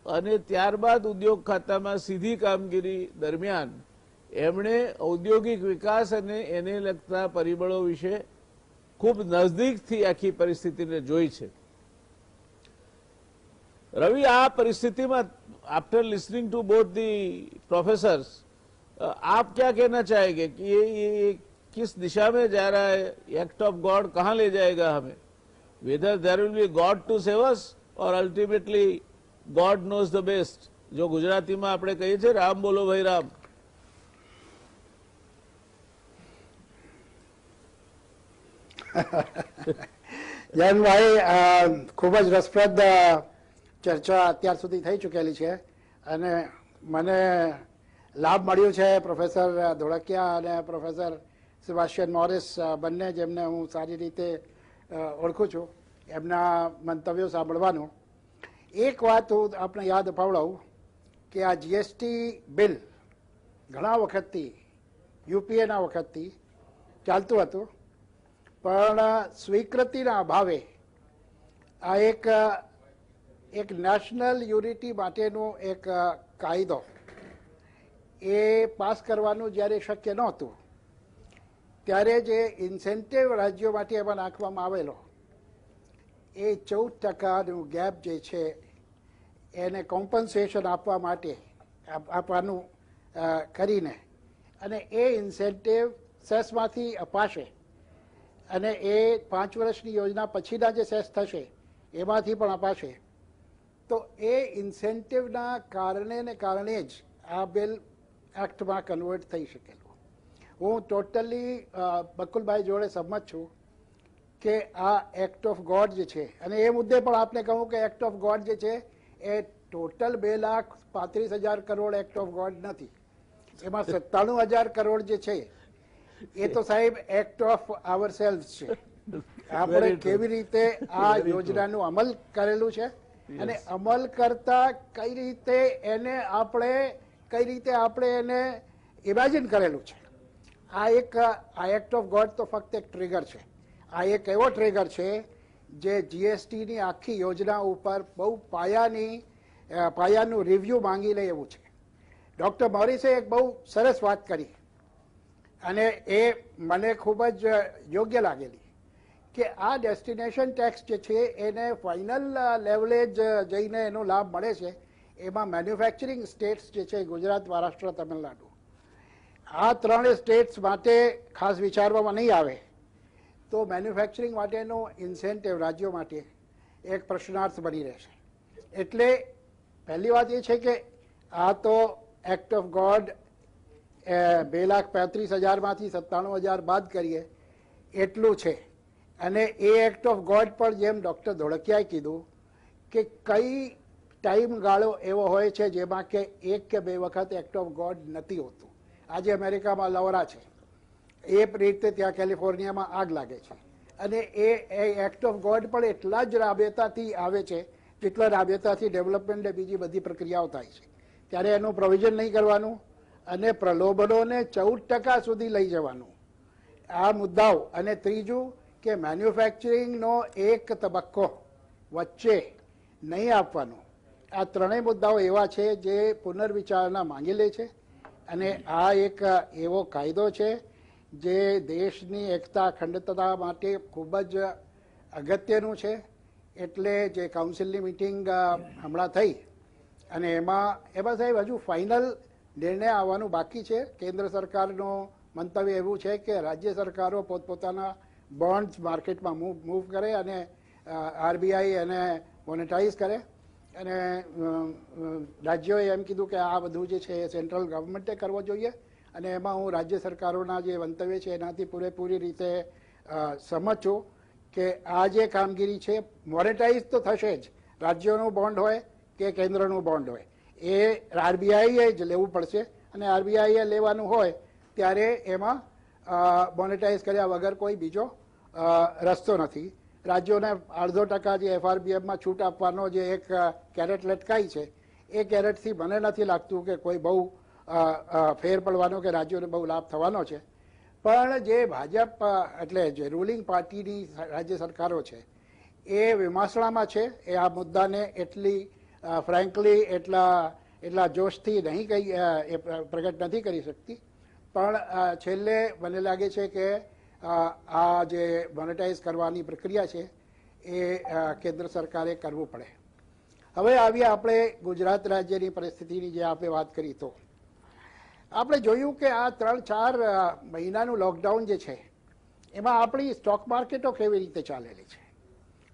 અને ત્યારબાદ ઉદ્યોગ ખાતામાં સીધી કામગીરી દરમિયાન એમણે ઔદ્યોગિક વિકાસ અને એને લગતા પરિબળો વિશે ખૂબ નજદીકથી આખી પરિસ્થિતિને જોઈ છે. રવિ, આ પરિસ્થિતિમાં after listening to both the professors, आप क्या कहना चाहेंगे कि ये किस दिशा में जा रहा है? एक्ट ऑफ गॉड कहाँ ले जाएगा हमें? Whether there will be God to save us और ultimately God knows the best, जो गुजराती में આપણે કહીએ છીએ, રામ બોલો ભાઈ રામ. જયંતભાઈ, ખૂબ જ રસપ્રદ ચર્ચા અત્યાર સુધી થઈ ચૂકેલી છે અને મને લાભ મળ્યો છે પ્રોફેસર ધોળકિયા અને પ્રોફેસર સેબાસ્ટિયન મોરિસ બંને, જેમને હું સારી રીતે ઓળખું છું, એમના મંતવ્યો સાંભળવાનું. એક વાત હું આપણે યાદ અપાવડાવું કે આ જીએસટી બિલ ઘણા વખતથી, યુપીએના વખતથી ચાલતું હતું, પણ સ્વીકૃતિના અભાવે આ એક નેશનલ યુનિટી માટેનો એક કાયદો એ પાસ કરવાનું જ્યારે શક્ય નહોતું, ત્યારે જે ઇન્સેન્ટિવ રાજ્યો માટે એમાં નાખવામાં આવેલો એ 14%નું ગેપ જે છે એને કોમ્પન્સેશન આપવા માટે આપવાનું કરીને, અને એ ઇન્સેન્ટિવ સેસમાંથી અપાશે, અને એ 5 વર્ષની યોજના પછીના જે સેસ થશે એમાંથી પણ અપાશે. તો એ ઇન્સેન્ટિવના કારણે જ આ બિલ એક્ટમાં કન્વર્ટ થઈ શકેલું. હું ટોટલી બકુલભાઈ જોડે સંમત છું કે આ એક્ટ ઓફ ગોડ જે છે, અને એ મુદ્દે પણ આપને કહું કે એક્ટ ઓફ ગોડ જે છે એ total 2,35,000 crore act of God નથી, એમાં 97,000 કરોડ જે છે એ તો સાહેબ એક્ટ ઓફ આવર સેલ્ફ છે. આપણે Very true. કેવી રીતે આ યોજનાનું અમલ કરેલું છે અને અમલ કરતા કઈ રીતે એને ઇમેજિન કરેલું છે. આ એક્ટ ઓફ ગોડ તો ફક્ત એક ટ્રિગર છે. આ એક એવો ટ્રિગર છે જે જીએસટીની આખી યોજના ઉપર બહુ પાયાનું રિવ્યુ માંગી લે એવું છે. ડોક્ટર મોરિસે એક બહુ સરસ વાત કરી અને એ મને ખૂબ જ યોગ્ય લાગેલી કે આ ડેસ્ટિનેશન ટેક્સ જે છે એને ફાઇનલ લેવલે જ જઈને એનો લાભ મળે છે. એમાં મેન્યુફેક્ચરિંગ સ્ટેટ્સ જે છે ગુજરાત, મહારાષ્ટ્ર, તમિલનાડુ, આ ત્રણેય સ્ટેટ્સ માટે ખાસ વિચારવામાં નહીં આવે તો મેન્યુફેક્ચરિંગ માટેનો ઇન્સેન્ટિવ રાજ્યો માટે એક પ્રશ્નાર્થ બની રહેશે. એટલે પહેલી વાત એ છે કે આ તો એક્ટ ઓફ ગોડ 2,35,000માંથી 97,000 બાદ કરીએ એટલું છે. અને એ એક્ટ ઓફ ગોડ પણ જેમ ડૉક્ટર ધોળકિયાએ કીધું કે કઈ ટાઈમ ગાળો એવો હોય છે જેમાં કે 1 કે 2 વખત એક્ટ ઓફ ગોડ નથી હોતું. આજે અમેરિકામાં લવરા છે, એ રીતે ત્યાં કેલિફોર્નિયામાં આગ લાગે છે અને એ એક્ટ ઓફ ગોડ પણ એટલા જ રાબેતાથી આવે છે જેટલા રાબેતાથી ડેવલપમેન્ટ બીજી બધી પ્રક્રિયાઓ થાય છે. ત્યારે એનું પ્રોવિઝન નહીં કરવાનું અને પ્રલોભનોને 14% સુધી લઈ જવાનું, આ મુદ્દાઓ. અને ત્રીજું કે મેન્યુફેક્ચરિંગનો એક તબક્કો વચ્ચે નહીં આપવાનો. આ ત્રણેય મુદ્દાઓ એવા છે જે પુનર્વિચારણા માંગી લે છે અને આ એક એવો કાયદો છે જે દેશની એકતા અખંડતા માટે ખૂબ જ અગત્યનું છે. એટલે જે કાઉન્સિલની મિટિંગ હમણાં થઈ અને એમાં સાહેબ હજુ ફાઇનલ નિર્ણય આવવાનું બાકી છે. કેન્દ્ર સરકારનું મંતવ્ય એવું છે કે રાજ્ય સરકારો પોતપોતાના બોન્ડ્સ માર્કેટમાં મૂવ કરે અને આરબીઆઈ એને મોનેટાઇઝ કરે. અને રાજ્યોએ એમ કીધું કે આ બધું જે છે એ સેન્ટ્રલ ગવર્મેન્ટે કરવો જોઈએ અને એમાં હું રાજ્ય સરકારોના જે મંતવ્ય છે એનાથી પૂરેપૂરી રીતે સહમત છું કે આ જે કામગીરી છે મોનેટાઇઝ તો થશે જ. રાજ્યોનું બોન્ડ હોય કે કેન્દ્રનું બોન્ડ હોય એ આરબીઆઈએ જ લેવું પડશે અને આરબીઆઈએ લેવાનું હોય ત્યારે એમાં મોનેટાઇઝ કર્યા વગર કોઈ બીજો રસ્તો નથી. રાજ્યોને 0.5% જે એફઆરબીએમમાં છૂટ આપવાનો જે એક કેરેટ લટકાઈ છે એ કેરેટથી મને નથી લાગતું કે કોઈ બહુ ફેર પડવાનો કે રાજ્યોને બહુ લાભ થવાનો છે. પણ જે ભાજપ એટલે જે રૂલિંગ પાર્ટીની રાજ્ય સરકારો છે એ વિમાસણામાં છે. એ આ મુદ્દાને એટલી ફ્રેન્કલી એટલા જોશથી નહીં પ્રગટ નથી કરી શકતી. પણ છેલ્લે મને લાગે છે કે આ જે મોનેટાઇઝ કરવાની પ્રક્રિયા છે એ કેન્દ્ર સરકારે કરવું પડે. હવે આવીએ આપણે ગુજરાત રાજ્યની પરિસ્થિતિની જે આપણે વાત કરી તો આપણે જોયું કે આ 3-4 મહિનાનું લોકડાઉન જે છે એમાં આપણી સ્ટોક માર્કેટો કેવી રીતે ચાલેલી છે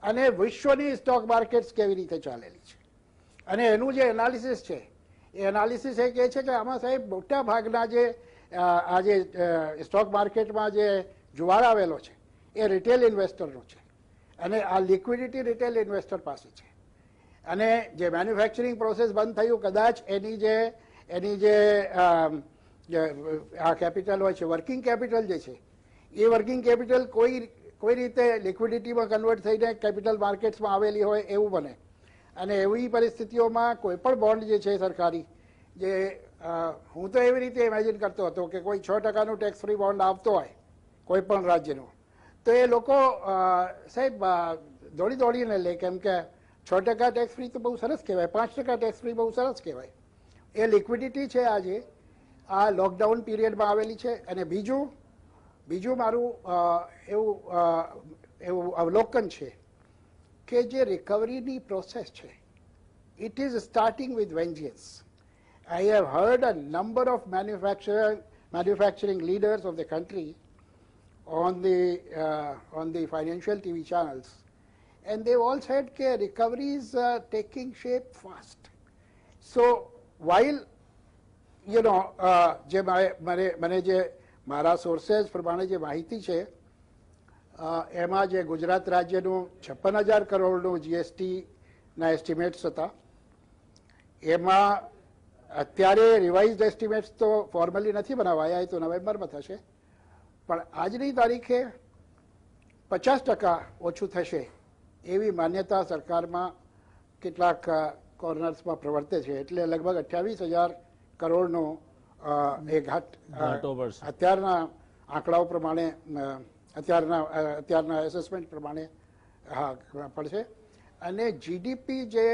અને વિશ્વની સ્ટોક માર્કેટ્સ કેવી રીતે ચાલેલી છે અને એનું જે એનાલિસિસ છે એ એનાલિસિસ એ કહે છે કે આમાં સાહેબ મોટા ભાગના જે આજે સ્ટોક માર્કેટમાં જે જુવાળ આવેલો છે એ રિટેલ ઇન્વેસ્ટરનો છે અને આ લિક્વિડિટી રિટેલ ઇન્વેસ્ટર પાસે છે. અને જે મેન્યુફેક્ચરિંગ પ્રોસેસ બંધ થયું કદાચ એની જે આ કેપિટલ હોય છે વર્કિંગ કેપિટલ જે છે એ વર્કિંગ કેપિટલ કોઈ રીતે લિક્વિડિટીમાં કન્વર્ટ થઈને કેપિટલ માર્કેટ્સમાં આવેલી હોય એવું બને. અને એવી પરિસ્થિતિઓમાં કોઈ પણ બોન્ડ જે છે સરકારી જે હું તો એવી રીતે ઇમેજિન કરતો હતો કે કોઈ 6%નું ટેક્સ ફ્રી બોન્ડ આવતો હોય કોઈ પણ રાજ્યનું તો એ લોકો સાહેબ દોડીને લે કેમ કે 6% ટેક્સ ફ્રી તો બહુ સરસ કહેવાય, 5% ટેક્સ ફ્રી બહુ સરસ કહેવાય. એ લિક્વિડિટી છે આજે આ લોકડાઉન પીરિયડમાં આવેલી છે. અને બીજું મારું એવું અવલોકન છે કે જે રિકવરીની પ્રોસેસ છે it is starting with vengeance. I have heard a number of manufacturing leaders of the country on the financial TV channels and they've all said that recovery is taking shape fast. So while you know જે મને જે મારા સોર્સેસ પ્રમાણે જે માહિતી છે એમાં જે ગુજરાત રાજ્યનું 56,000 કરોડનું જીએસટીના એસ્ટિમેટ્સ હતા એમાં અત્યારે રિવાઇઝડ એસ્ટિમેટ્સ તો ફોર્મલી નથી બનાવાયા, એ તો નવેમ્બરમાં થશે. પણ આજની તારીખે 50% ઓછું થશે એવી માન્યતા સરકારમાં કેટલાક કોર્નર્સમાં પ્રવર્તે છે. એટલે લગભગ 28,000 કરોડનો એ ઘાટો પડશે. અત્યારના આંકડાઓ પ્રમાણે અત્યારના એસેસમેન્ટ પ્રમાણે હા પડશે. અને જીડીપી જે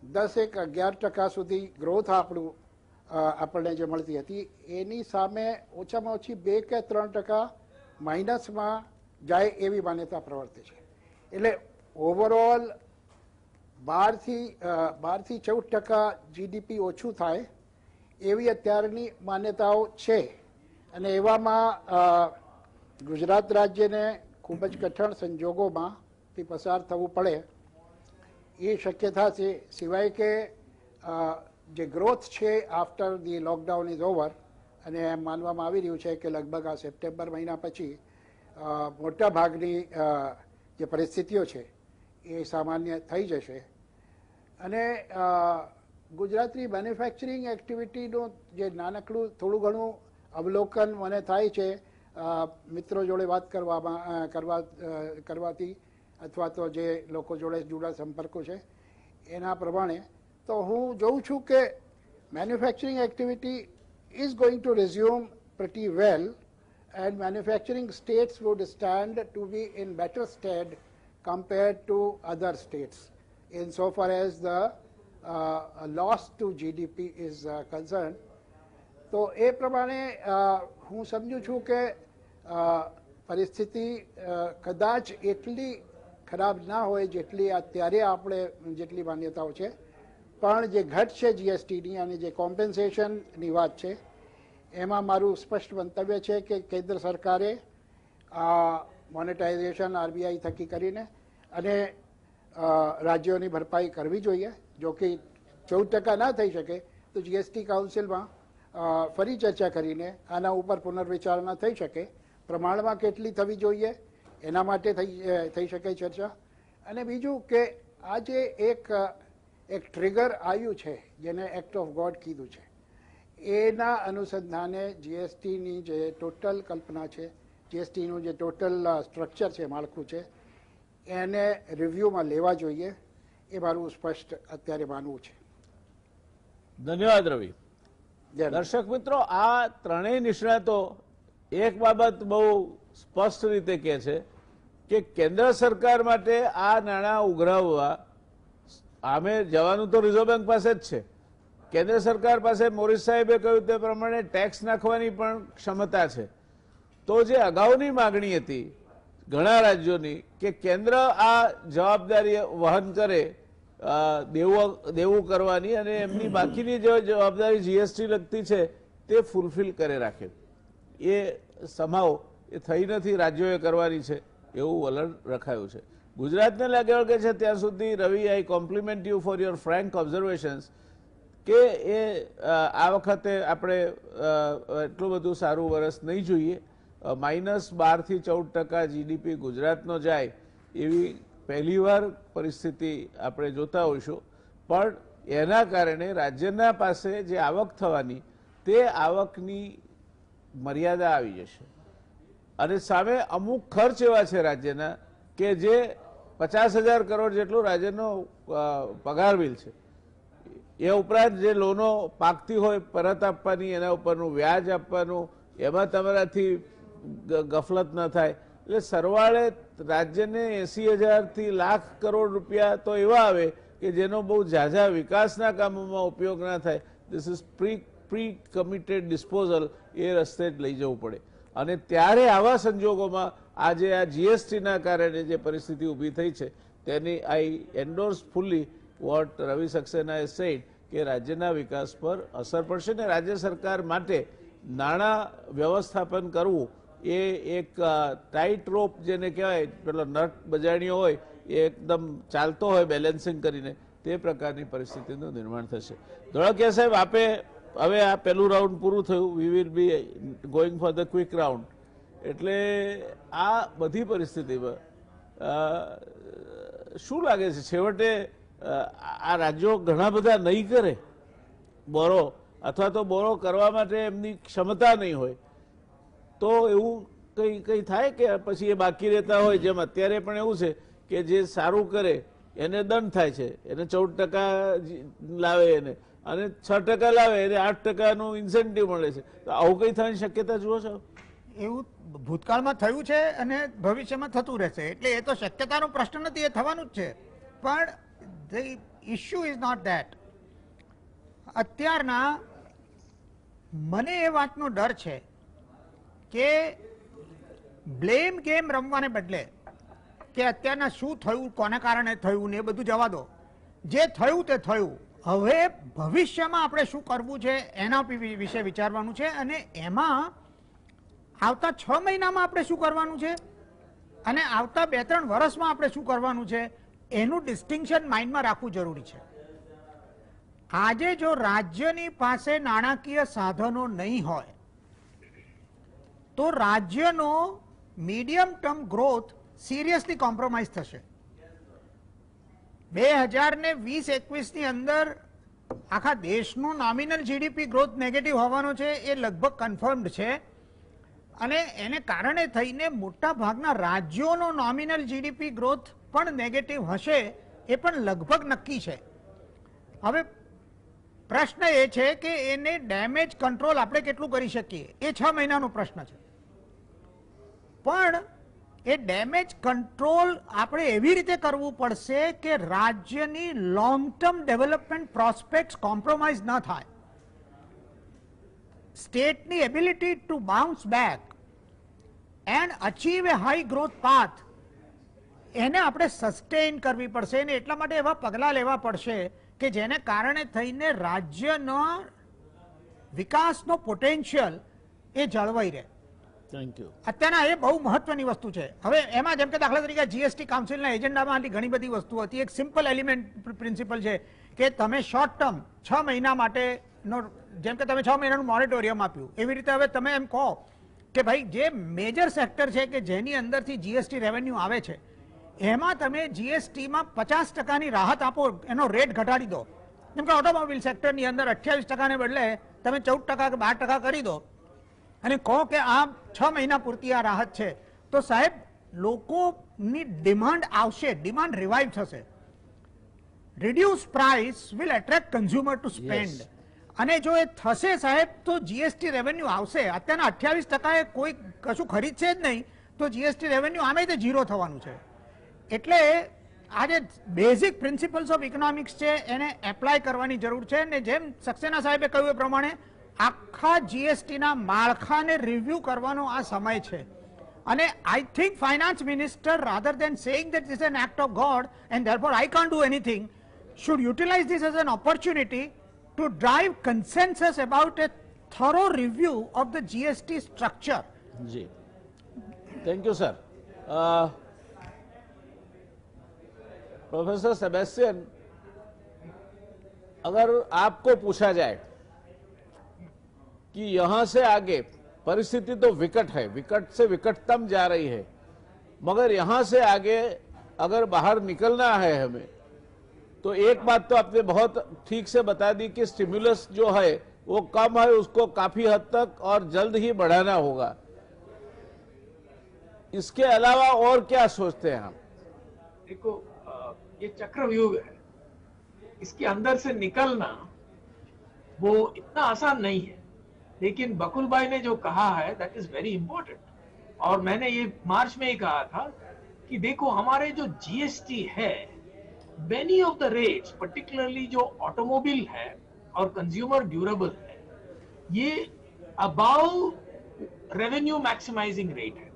10-11% સુધી ગ્રોથ આપણને જે મળતી હતી એની સામે ઓછામાં ઓછી 2 કે 3% માઇનસમાં જાય એવી માન્યતા પ્રવર્તે છે. એટલે ઓવરઓલ 12થી 14% જીડીપી ઓછું થાય એવી અત્યારની માન્યતાઓ છે. અને એવામાં ગુજરાત રાજ્યને ખૂબ જ કઠણ સંજોગોમાંથી પસાર થવું પડે એ શક્યતા છે. સિવાય કે જે ગ્રોથ છે after the lockdown is over, અને એમ માનવામાં આવી રહ્યું છે કે લગભગ આ સપ્ટેમ્બર મહિના પછી મોટા ભાગની જે પરિસ્થિતિઓ છે એ સામાન્ય થઈ જશે. અને ગુજરાતની મેન્યુફેક્ચરિંગ એક્ટિવિટીનું જે નાનકડું થોડું ઘણું અવલોકન મને થાય છે મિત્રો જોડે વાત કરવાથી અથવા તો જે લોકો જોડે જુદા સંપર્કો છે એના પ્રમાણે, તો હું જોઉં છું કે manufacturing activity is going to resume pretty well, and manufacturing states would stand to be in better stead compared to other states insofar as the loss to GDP is concerned. તો એ પ્રમાણે હું સમજુ છું કે પરિસ્થિતિ કદાચ એટલી ખરાબ ના હોય જેટલી અત્યારે આપણે જેટલી માન્યતાઓ છે. પણ જે ઘટ છે જીએસટીની અને જે કોમ્પેન્સેશનની વાત છે એમાં મારું સ્પષ્ટ મંતવ્ય છે કે કેન્દ્ર સરકારે મોનેટાઇઝેશન આરબીઆઈ થકી કરીને અને રાજ્યોની ભરપાઈ કરવી જોઈએ. જો કે 14% ના થઈ શકે તો જીએસટી કાઉન્સિલમાં ફરી ચર્ચા કરીને આના ઉપર પુનર્વિચારણા થઈ શકે. પ્રમાણમાં કેટલી થવી જોઈએ એના માટે થઈ શકે ચર્ચા. અને બીજું કે આ જે એક ટ્રિગર આવ્યું છે જેને એક્ટ ઓફ ગોડ કીધું છે એના અનુસંધાને જીએસટીની જે ટોટલ કલ્પના છે, જીએસટીનું જે ટોટલ સ્ટ્રક્ચર છે, માળખું છે, એને રિવ્યુમાં લેવા જોઈએ એ મારું સ્પષ્ટ અત્યારે માનવું છે. ધન્યવાદ રવિ. જય દર્શક મિત્રો, આ ત્રણેય નિષ્ણાતો એક બાબત બહુ સ્પષ્ટ રીતે કહે છે કે કેન્દ્ર સરકાર માટે આ નાણાં ઉઘરાવવા આમે જવાનું તો રિઝર્વ બેંક પાસે જ છે. કેન્દ્ર સરકાર પાસે મોરીસ સાહેબે કહ્યું તે પ્રમાણે ટેક્સ નાખવાની પણ ક્ષમતા છે. તો જે અગાઉની માગણી હતી ઘણા રાજ્યોની કે કેન્દ્ર આ જવાબદારી વહન કરે દેવું કરવાની અને એમની બાકીની જે જવાબદારી જીએસટી લગતી છે તે ફૂલફિલ કરે રાખે, એ સમાવ એ થઈ નથી, રાજ્યોએ કરવાની છે એવું વલણ રખાયું છે. ગુજરાતને લાગે વળગે છે ત્યાં સુધી Ravi, I compliment you for your frank observations કે એ આ વખતે આપણે એટલું બધું સારું વર્ષ નહીં જોઈએ. -12થી 14% જીડીપી ગુજરાતનો જાય એવી પહેલીવાર પરિસ્થિતિ આપણે જોતા હોઈશું. પણ એના કારણે રાજ્યના પાસે જે આવક થવાની તે આવકની મર્યાદા આવી જશે. અને સામે અમુક ખર્ચ એવા છે રાજ્યના કે જે 50,000 કરોડ જેટલું રાજ્યનો પગાર બિલ છે. એ ઉપરાંત જે લોનો પાકતી હોય પરત આપવાની, એના ઉપરનું વ્યાજ આપવાનું, એમાં તમારાથી ગફલત ન થાય. એટલે સરવાળે રાજ્યને 80,000થી લાખ કરોડ રૂપિયા તો એવા આવે કે જેનો બહુ ઝાઝા વિકાસના કામોમાં ઉપયોગ ના થાય. This is pre committed disposal, એ રસ્તે જ લઈ જવું પડે. અને ત્યારે આવા સંજોગોમાં આજે આ જીએસટીના કારણે જે પરિસ્થિતિ ઊભી થઈ છે તેની આઈ એન્ડોર્સ ફુલ્લી વોટ રવિ સક્સેનાએ સેડ કે રાજ્યના વિકાસ પર અસર પડશે. ને રાજ્ય સરકાર માટે નાણાં વ્યવસ્થાપન કરવું એ એક ટાઈટ રોપ જેને કહેવાય, પેલો નટ બજાણીઓ હોય એ એકદમ ચાલતો હોય બેલેન્સિંગ કરીને, તે પ્રકારની પરિસ્થિતિનું નિર્માણ થશે. ધોળકિયા સાહેબ, આપે હવે આ પહેલું રાઉન્ડ પૂરું થયું, we will be going for the quick round. એટલે આ બધી પરિસ્થિતિમાં શું લાગે છે છેવટે આ રાજ્યો ઘણા બધા નહીં કરે બોરો, અથવા તો બોરો કરવા માટે એમની ક્ષમતા નહીં હોય, તો એવું કઈ થાય કે પછી એ બાકી રહેતા હોય, જેમ અત્યારે પણ એવું છે કે જે સારું કરે એને દંડ થાય છે, એને 14% લાવે એને, અને 6% લાવે એને 8%નું ઇન્સેન્ટિવ મળે છે. તો આવું કઈ થવાની શક્યતા જુઓ છો? એવું ભૂતકાળમાં થયું છે અને ભવિષ્યમાં થતું રહેશે, એટલે એ તો શક્યતાનો પ્રશ્ન નથી, એ થવાનું જ છે. પણ the issue is not that. અત્યારના મને એ વાતનો ડર છે કે બ્લેમ ગેમ રમવાને બદલે કે અત્યારના શું થયું, કોને કારણે થયું ને એ બધું જવા દો, જે થયું તે થયું. હવે ભવિષ્યમાં આપણે શું કરવું છે એના વિશે વિચારવાનું છે, અને એમાં આવતા 6 મહિનામાં આપણે શું કરવાનું છે અને આવતા 2-3 વર્ષમાં આપણે શું કરવાનું છે એનું ડિસ્ટિંક્શન માઇન્ડમાં રાખવું જરૂરી છે. આજે જો રાજ્યની પાસે નાણાકીય સાધનો નહીં હોય તો રાજ્યનો medium term growth seriously compromise થશે. 2020-21 ની અંદર આખા દેશનું નોમિનલ જીડીપી ગ્રોથ નેગેટિવ હોવાનો છે, એ લગભગ કન્ફર્મ્ડ છે, અને એને કારણે થઈને મોટા ભાગના રાજ્યોનો નોમિનલ જીડીપી ગ્રોથ પણ નેગેટિવ હશે, એ પણ લગભગ નક્કી છે. હવે પ્રશ્ન એ છે કે એને ડેમેજ કંટ્રોલ આપણે કેટલું કરી શકીએ, એ 6 મહિનાનો પ્રશ્ન છે. પણ એ ડેમેજ કંટ્રોલ આપણે એવી રીતે કરવું પડશે કે રાજ્યની long term development prospects compromise ન થાય. સ્ટેટની ability to bounce back and achieve a high growth path, એને આપણે સસ્ટેન કરવી પડશે, અને એટલા માટે એવા પગલાં લેવા પડશે કે જેને કારણે થઈને રાજ્યનો વિકાસનો પોટેન્શિયલ એ જળવાઈ રહે. Thank you. અત્યારના એ બહુ મહત્વની વસ્તુ છે. હવે એમાં જેમ કે દાખલા તરીકે જીએસટી કાઉન્સિલના એજન્ડામાં ઘણી બધી વસ્તુ હતી. એક સિમ્પલ એલિમેન્ટ પ્રિન્સિપલ છે કે તમે શોર્ટ ટર્મ 6 મહિના માટેનો, જેમ કે તમે 6 મહિનાનું મોરેટોરિયમ આપ્યું, એવી રીતે હવે તમે એમ કહો કે ભાઈ જે મેજર સેક્ટર છે કે જેની અંદરથી જીએસટી રેવન્યુ આવે છે એમાં તમે જીએસટીમાં 50%ની રાહત આપો, એનો રેટ ઘટાડી દો. જેમ કે ઓટોમોબાઈલ સેક્ટરની અંદર 28%ને બદલે તમે 14% કે 12% કરી દો અને કહો કે આ 6 મહિના પૂરતી આ રાહત છે, તો સાહેબ લોકોની ડિમાન્ડ આવશે, ડિમાન્ડ રિવાઇવ થશે. Reduce price will attract consumer two spend. અને જો એ થશે સાહેબ તો જીએસટી રેવન્યુ આવશે. અત્યારના 28% એ કોઈ કશું ખરીદશે જ નહીં, તો જીએસટી રેવન્યુ આમે તે ઝીરો થવાનું છે. એટલે આ જે બેઝિક પ્રિન્સિપલ્સ ઓફ ઇકોનોમિક્સ છે એને એપ્લાય કરવાની જરૂર છે. ને જેમ સક્સેના સાહેબે કહ્યું એ પ્રમાણે આખા જીએસટીના માળખાને રિવ્યુ કરવાનો આ સમય છે. અને I think finance minister, rather then saying that this is an act of God and therefore I can't do anything, should utilize this as an opportunity to drive consensus about a thorough review of the GST structure. जी, thank you sir. Professor Sebastian, अगर आपको पूछा जाए कि यहां से आगे परिस्थिति तो विकट है, विकट से विकटतम जा रही है, मगर यहां से आगे अगर बाहर निकलना है हमें, तो एक बात तो आपने बहुत ठीक से बता दी कि स्टिमुलस जो है वो कम है, उसको काफी हद तक और जल्द ही बढ़ाना होगा. इसके अलावा और क्या सोचते हैं हम? देखो, ये चक्रव्यूह है, इसके अंदर से निकलना वो इतना आसान नहीं है. लेकिन बकुल भाई ने जो कहा है दैट इज वेरी इंपॉर्टेंट. और मैंने ये मार्च में ही कहा था कि देखो हमारे जो जीएसटी है, many of the rates, particularly जो ऑटोमोबाइल है और कंज्यूमर ड्यूरेबल है, ये अबाउ रेवेन्यू मैक्सिमाइजिंग रेट है.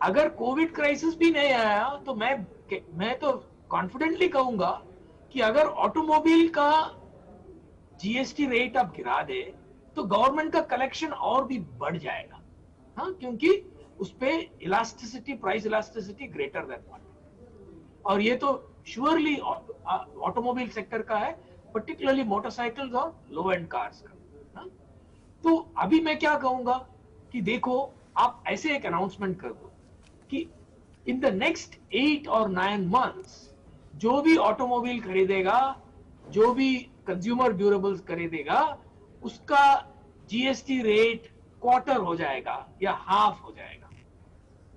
अगर कोविड क्राइसिस भी नहीं आया तो मैं तो कॉन्फिडेंटली कहूंगा कि अगर ऑटोमोबाइल का जीएसटी रेट आप गिरा दे तो गवर्नमेंट का कलेक्शन और भी बढ़ जाएगा. हाँ, क्योंकि उस पे elasticity, price elasticity greater than one. और ये तो श्योरली ऑटोमोबाइल सेक्टर का है, पर्टिकुलरली मोटरसाइकिल्स और लो एंड कार्स का. हाँ? तो अभी मैं क्या कहूंगा कि देखो आप ऐसे एक अनाउंसमेंट कर दो कि इन द नेक्स्ट 8 और 9 मंथ्स जो भी ऑटोमोबाइल खरीदेगा, जो भी कंज्यूमर ड्यूरेबल्स खरीदेगा, उसका जीएसटी रेट क्वार्टर हो जाएगा या हाफ हो जाएगा,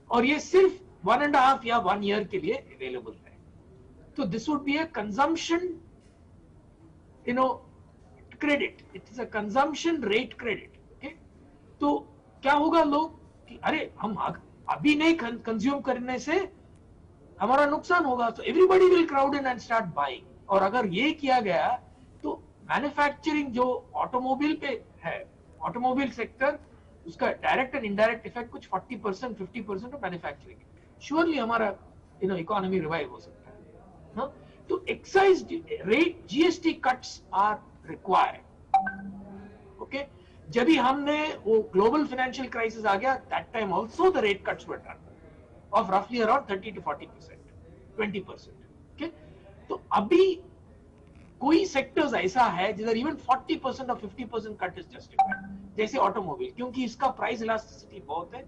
और ये सिर्फ 1.5 या 1 ईयर के लिए अवेलेबल है। तो this would be a consumption credit, it is a consumption rate credit. Okay, तो क्या होगा लोग कि अरे हम अभी नहीं कंज्यूम करने से हमारा नुकसान होगा, तो everybody will crowd in and start buying. और अगर ये किया गया तो मैन्युफैक्चरिंग जो ऑटोमोबाइल पे है, ऑटोमोबाइल सेक्टर, उसका डायरेक्ट एंड इनडायरेक्ट इफेक्ट कुछ 40% 50% ऑफ मैन्युफैक्चरिंग, श्योरली हमारा इकोनॉमी रिवाइव हो सकता है ना। तो excise rate GST cuts are required. Okay, जब भी हमने वो ग्लोबल फाइनेंशियल क्राइसिस आ गया, that time also the rate cuts were done of roughly around 30 to 40%, 20%. Okay, तो अभी कोई सेक्टर्स ऐसा है जिधर इवन 40% और 50% कट इज जस्टिफाइड, जैसे ऑटोमोबाइल, क्योंकि इसका प्राइस इलास्टिसिटी बहुत है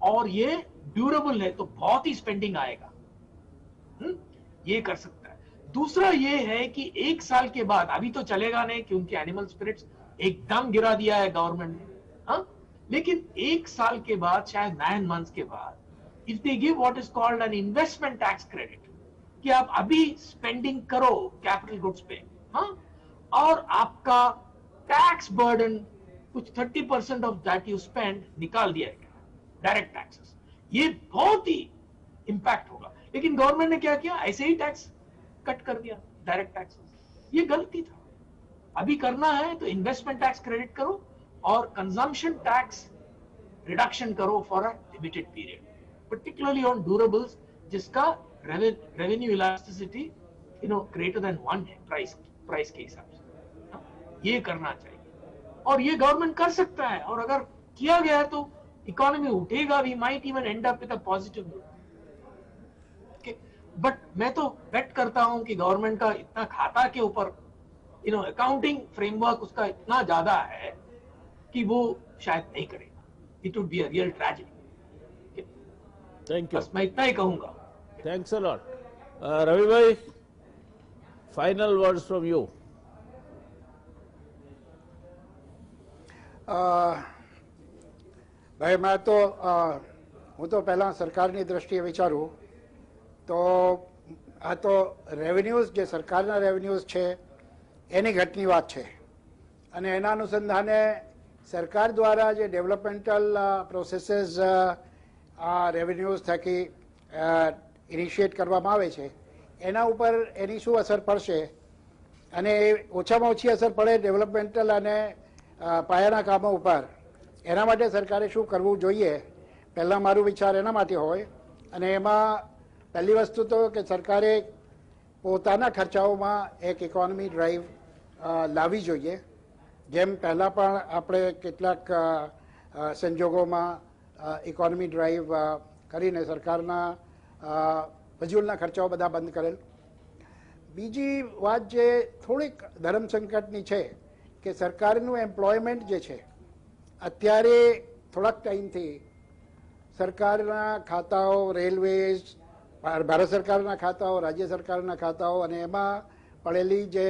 और ये ड्यूरेबल है, तो बहुत ही स्पेंडिंग आएगा। ये कर सकता है। दूसरा ये है कि 1 साल के बाद, अभी तो चलेगा नहीं क्योंकि एनिमल स्पिरिट्स एकदम गिरा दिया है गवर्नमेंट ने, हाँ, लेकिन 1 साल के बाद, शायद 9 मंथ्स के बाद, if they give what is called an investment tax credit, कि आप अभी स्पेंडिंग करो कैपिटल गुड्स पे, हाँ, और आपका टैक्स बर्डन कुछ 30% ऑफ दैट यू स्पेंड निकाल दिया गया, डायरेक्ट टैक्सेस, ये बहुत ही इंपैक्ट होगा। लेकिन गवर्नमेंट ने क्या किया, ऐसे ही टैक्स कट कर दिया, डायरेक्ट टैक्सेस। ये गलती था। अभी करना है तो इन्वेस्टमेंट टैक्स क्रेडिट करो और कंजम्पशन टैक्स रिडक्शन करो for a limited period, particularly on durables जिसका revenue elasticity greater than 1 है प्राइस के हिसाब से। ये करना चाहिए और ये गवर्नमेंट कर सकता है, और अगर किया गया है तो इकोनॉमी उठेगा भी, might even end up with a positive growth। okay, but मैं तो बेट करता हूं कि गवर्नमेंट का इतना खाता के ऊपर अकाउंटिंग फ्रेमवर्क उसका इतना ज्यादा है कि वो शायद नहीं करेगा। It would be a real tragedy. Thank you, बस मैं इतना ही कहूंगा। Thanks a lot. रवि भाई, फाइनल वर्ड्स फ्रॉम यू। ભાઈ હું તો પહેલાં સરકારની દ્રષ્ટિએ વિચારું તો આ તો રેવન્યુઝ, જે સરકારના રેવન્યુઝ છે એની ઘટની વાત છે, અને એના અનુસંધાને સરકાર દ્વારા જે ડેવલપમેન્ટલ પ્રોસેસીસ આ રેવન્યુઝ થકી ઇનિશિએટ કરવામાં આવે છે એના ઉપર એની શું અસર પડશે, અને ઓછામાં ઓછી અસર પડે ડેવલપમેન્ટલ અને પાયાના કામો ઉપર, એના માટે સરકારે શું કરવું જોઈએ, પહેલાં મારું વિચાર એના માટે હોય। અને એમાં પહેલી વસ્તુ તો કે સરકારે પોતાના ખર્ચાઓમાં એક ઇકોનોમી ડ્રાઈવ લાવવી જોઈએ, જેમ પહેલાં પણ આપણે કેટલાક સંજોગોમાં ઇકોનોમી ડ્રાઈવ કરીને સરકારના ફજૂલના ખર્ચાઓ બધા બંધ કરેલ। બીજી વાત જે થોડીક ધર્મસંકટની છે કે સરકારનું એમ્પ્લોયમેન્ટ જે છે અત્યારે થોડાક ટાઈમથી સરકારના ખાતાઓ, રેલવેઝ, ભારત સરકારના ખાતાઓ, રાજ્ય સરકારના ખાતાઓ, અને એમાં પડેલી જે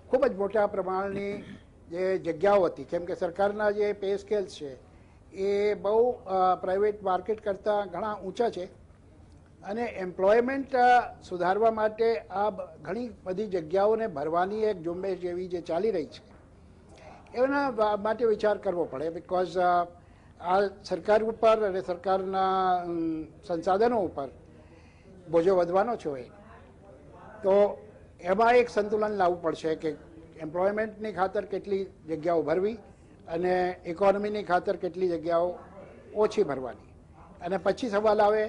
ખૂબ જ મોટા પ્રમાણની જે જગ્યાઓ હતી, કેમ કે સરકારના જે પે સ્કેલ્સ છે એ બહુ પ્રાઇવેટ માર્કેટ કરતાં ઘણા ઊંચા છે, અને એમ્પ્લોયમેન્ટ સુધારવા માટે આ ઘણી બધી જગ્યાઓને ભરવાની એક ઝુંબેશ જેવી જે ચાલી રહી છે એના માટે વિચાર કરવો પડે, બિકોઝ આ સરકાર ઉપર અને સરકારના સંસાધનો ઉપર બોજો વધવાનો છે હોય, તો એમાં એક સંતુલન લાવવું પડશે કે એમ્પ્લોયમેન્ટની ખાતર કેટલી જગ્યાઓ ભરવી અને ઇકોનોમીની ખાતર કેટલી જગ્યાઓ ઓછી ભરવાની। અને પછી સવાલ આવે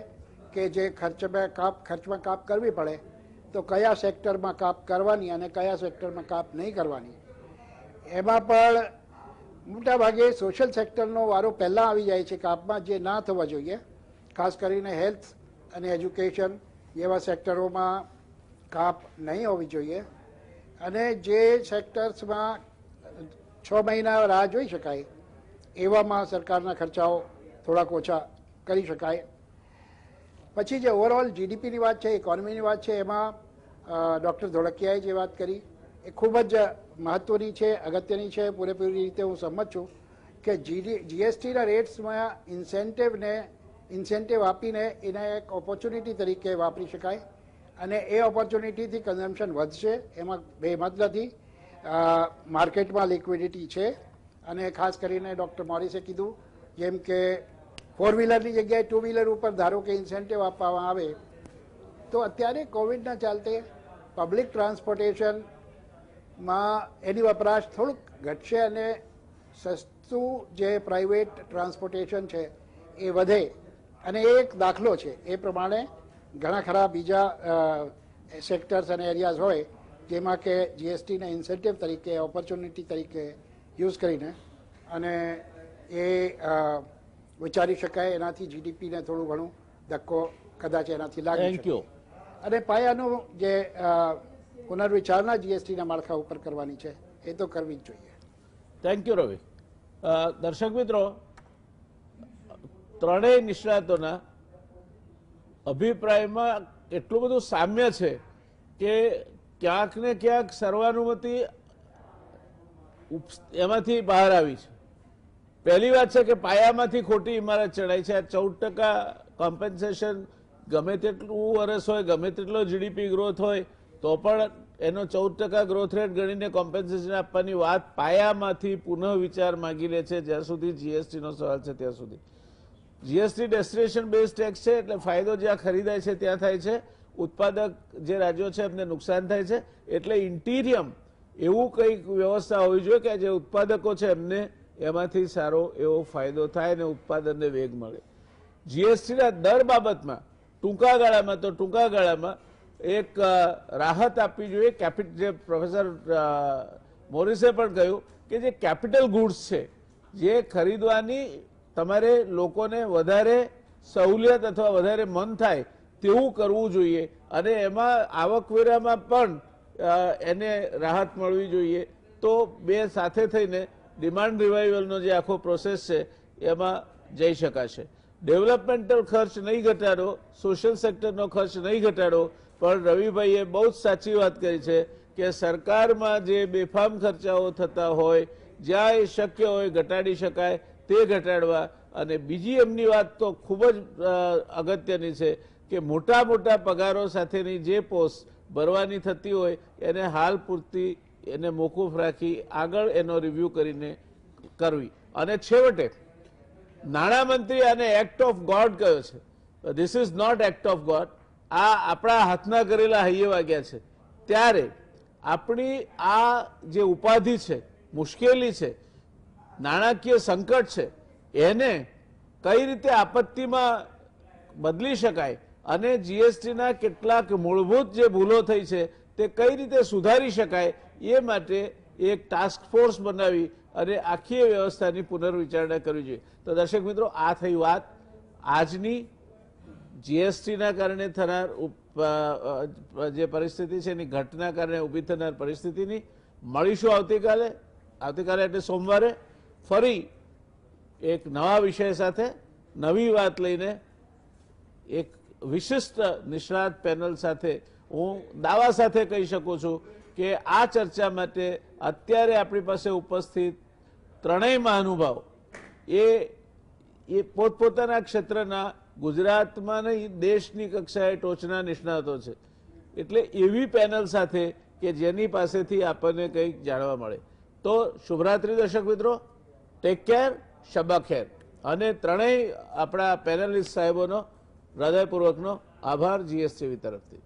કે જે ખર્ચમાં કાપ કરવી પડે તો કયા સેક્ટરમાં કાપ કરવાની અને કયા સેક્ટરમાં કાપ નહીં કરવાની। એમાં પણ મોટાભાગે સોશિયલ સેક્ટરનો વારો પહેલાં આવી જાય છે કાપમાં, જે ના થવા જોઈએ, ખાસ કરીને હેલ્થ અને એજ્યુકેશન જેવા સેક્ટરોમાં કાપ નહીં હોવી જોઈએ, અને જે સેક્ટર્સમાં 6 મહિના રાહ જોઈ શકાય એવામાં સરકારના ખર્ચાઓ થોડાક ઓછા કરી શકાય। પછી જે ઓવરઓલ જીડીપીની વાત છે, ઇકોનોમીની વાત છે, એમાં ડૉક્ટર ધોળકિયાએ જે વાત કરી એ ખૂબ જ મહત્ત્વની છે, અગત્યની છે, પૂરેપૂરી રીતે હું સંમત છું કે જીએસટીના રેટ્સમાં ઇન્સેન્ટિવ આપીને એને એક ઓપોર્ચ્યુનિટી તરીકે વાપરી શકાય અને એ ઓપોર્ચ્યુનિટીથી કન્ઝમ્પશન વધશે, એમાં બેમત નથી. માર્કેટમાં લિક્વિડિટી છે અને ખાસ કરીને ડૉક્ટર મોરિસે કીધું જેમ કે 4 વ્હીલરની જગ્યાએ 2 વ્હીલર ઉપર ધારો કે ઇન્સેન્ટિવ આપવામાં આવે તો અત્યારે કોવિડના ચાલતે પબ્લિક ટ્રાન્સપોર્ટેશનમાં એની વપરાશ થોડુંક ઘટશે અને સસ્તું જે પ્રાઇવેટ ટ્રાન્સપોર્ટેશન છે એ વધે. અને એ એક દાખલો છે. એ પ્રમાણે ઘણા ખરા બીજા સેક્ટર્સ અને એરિયાઝ હોય જેમાં કે જીએસટીને ઇન્સેન્ટિવ તરીકે ઓપોર્ચ્યુનિટી તરીકે યુઝ કરીને અને એ વિચારી શકાય, એનાથી જીડીપીને થોડું ઘણું ધક્કો કદાચ એનાથી લાગી શકે. અને પાયાનું જે પુનર્વિચારણા જીએસટીના માળખા ઉપર કરવાની છે એ તો કરવી જ જોઈએ. થેન્ક યુ રવિ. દર્શક મિત્રો, ત્રણેય નિષ્ણાતોના અભિપ્રાયમાં એટલું બધું સામ્ય છે કે ક્યાંક ને ક્યાંક સર્વાનુમતિ એમાંથી બહાર આવી છે. પહેલી વાત છે કે પાયામાંથી ખોટી ઇમારત ચડાઈ છે. 14% કોમ્પેન્સેશન ગમે તેટલું વર્ષ હોય, ગમે તેટલો જીડીપી ગ્રોથ હોય તો પણ એનો 14% ગ્રોથ રેટ ગણીને કોમ્પેન્સેશન આપવાની વાત પાયામાંથી પુનઃ વિચાર માંગી લે છે. જ્યાં સુધી જીએસટીનો સવાલ છે ત્યાં સુધી જીએસટી ડેસ્ટિનેશન બેઝ ટેક્સ છે એટલે ફાયદો જ્યાં ખરીદાય છે ત્યાં થાય છે, ઉત્પાદક જે રાજ્યો છે એમને નુકસાન થાય છે. એટલે ઇન્ટિરિયમ એવું કંઈક વ્યવસ્થા હોવી જોઈએ કે જે ઉત્પાદકો છે એમને એમાંથી સારો એવો ફાયદો થાય અને ઉત્પાદનને વેગ મળે. જીએસટીના દર બાબતમાં ટૂંકા ગાળામાં એક રાહત આપવી જોઈએ. જે પ્રોફેસર મોરિસે પણ કહ્યું કે જે કેપિટલ ગુડ્સ છે જે ખરીદવાની તમારે લોકોને વધારે સહુલિયત અથવા વધારે મન થાય તેવું કરવું જોઈએ અને એમાં આવકવેરામાં પણ એને રાહત મળવી જોઈએ. તો બે સાથે થઈને ડિમાન્ડ રિવાઇવલનો જે આખો પ્રોસેસ છે એમાં જઈ શકાશે. ડેવલપમેન્ટલ ખર્ચ નહીં ઘટાડો, સોશિયલ સેક્ટરનો ખર્ચ નહીં ઘટાડો, પણ રવિભાઈએ બહુ જ સાચી વાત કરી છે કે સરકારમાં જે બેફામ ખર્ચાઓ થતા હોય જ્યાં એ શક્ય હોય ઘટાડી શકાય તે ઘટાડવા. અને બીજી એમની વાત તો ખૂબ જ અગત્યની છે કે મોટા મોટા પગારો સાથેની જે પોસ્ટ ભરવાની થતી હોય એને હાલ પૂરતી એને મોકૂફ રાખી આગળ એનો રિવ્યૂ કરીને કરવી. અને છેવટે નાણામંત્રી આને એક્ટ ઓફ ગોડ કહ્યો છે. This is not act of God. આ આપણા હાથના કરેલા હૈયે વાગ્યા છે. ત્યારે આપણી આ જે ઉપાધિ છે, મુશ્કેલી છે, નાણાકીય સંકટ છે એને કઈ રીતે આપત્તિમાં બદલી શકાય અને જીએસટીના કેટલાક મૂળભૂત જે ભૂલો થઈ છે તે કઈ રીતે સુધારી શકાય એ માટે એક ટાસ્ક ફોર્સ બનાવી અને આખી વ્યવસ્થાની પુનર્વિચારણા કરવી જોઈએ. તો દર્શક મિત્રો, આ થઈ વાત આજની જીએસટીના કારણે થનાર જે પરિસ્થિતિ છે એની ઘટના કારણે ઊભી થનાર પરિસ્થિતિની. મળીશું આવતીકાલે એટલે સોમવારે ફરી એક નવા વિષય સાથે, નવી વાત લઈને, એક વિશિષ્ટ નિષ્ણાત પેનલ સાથે. હું દાવા સાથે કહી શકું છું કે આ ચર્ચા માટે અત્યારે આપણી પાસે ઉપસ્થિત ત્રણેય મહાનુભાવ એ પોતપોતાના ક્ષેત્રના ગુજરાતમાં નહીં દેશની કક્ષાએ ટોચના નિષ્ણાતો છે. એટલે એવી પેનલ સાથે કે જેની પાસેથી આપણને કંઈક જાણવા મળે. તો શુભરાત્રી દર્શક મિત્રો, ટેક કેર, શબા ખેર. અને ત્રણેય આપણા પેનલિસ્ટ સાહેબોનો હૃદયપૂર્વકનો આભાર જીએસટીવી તરફથી.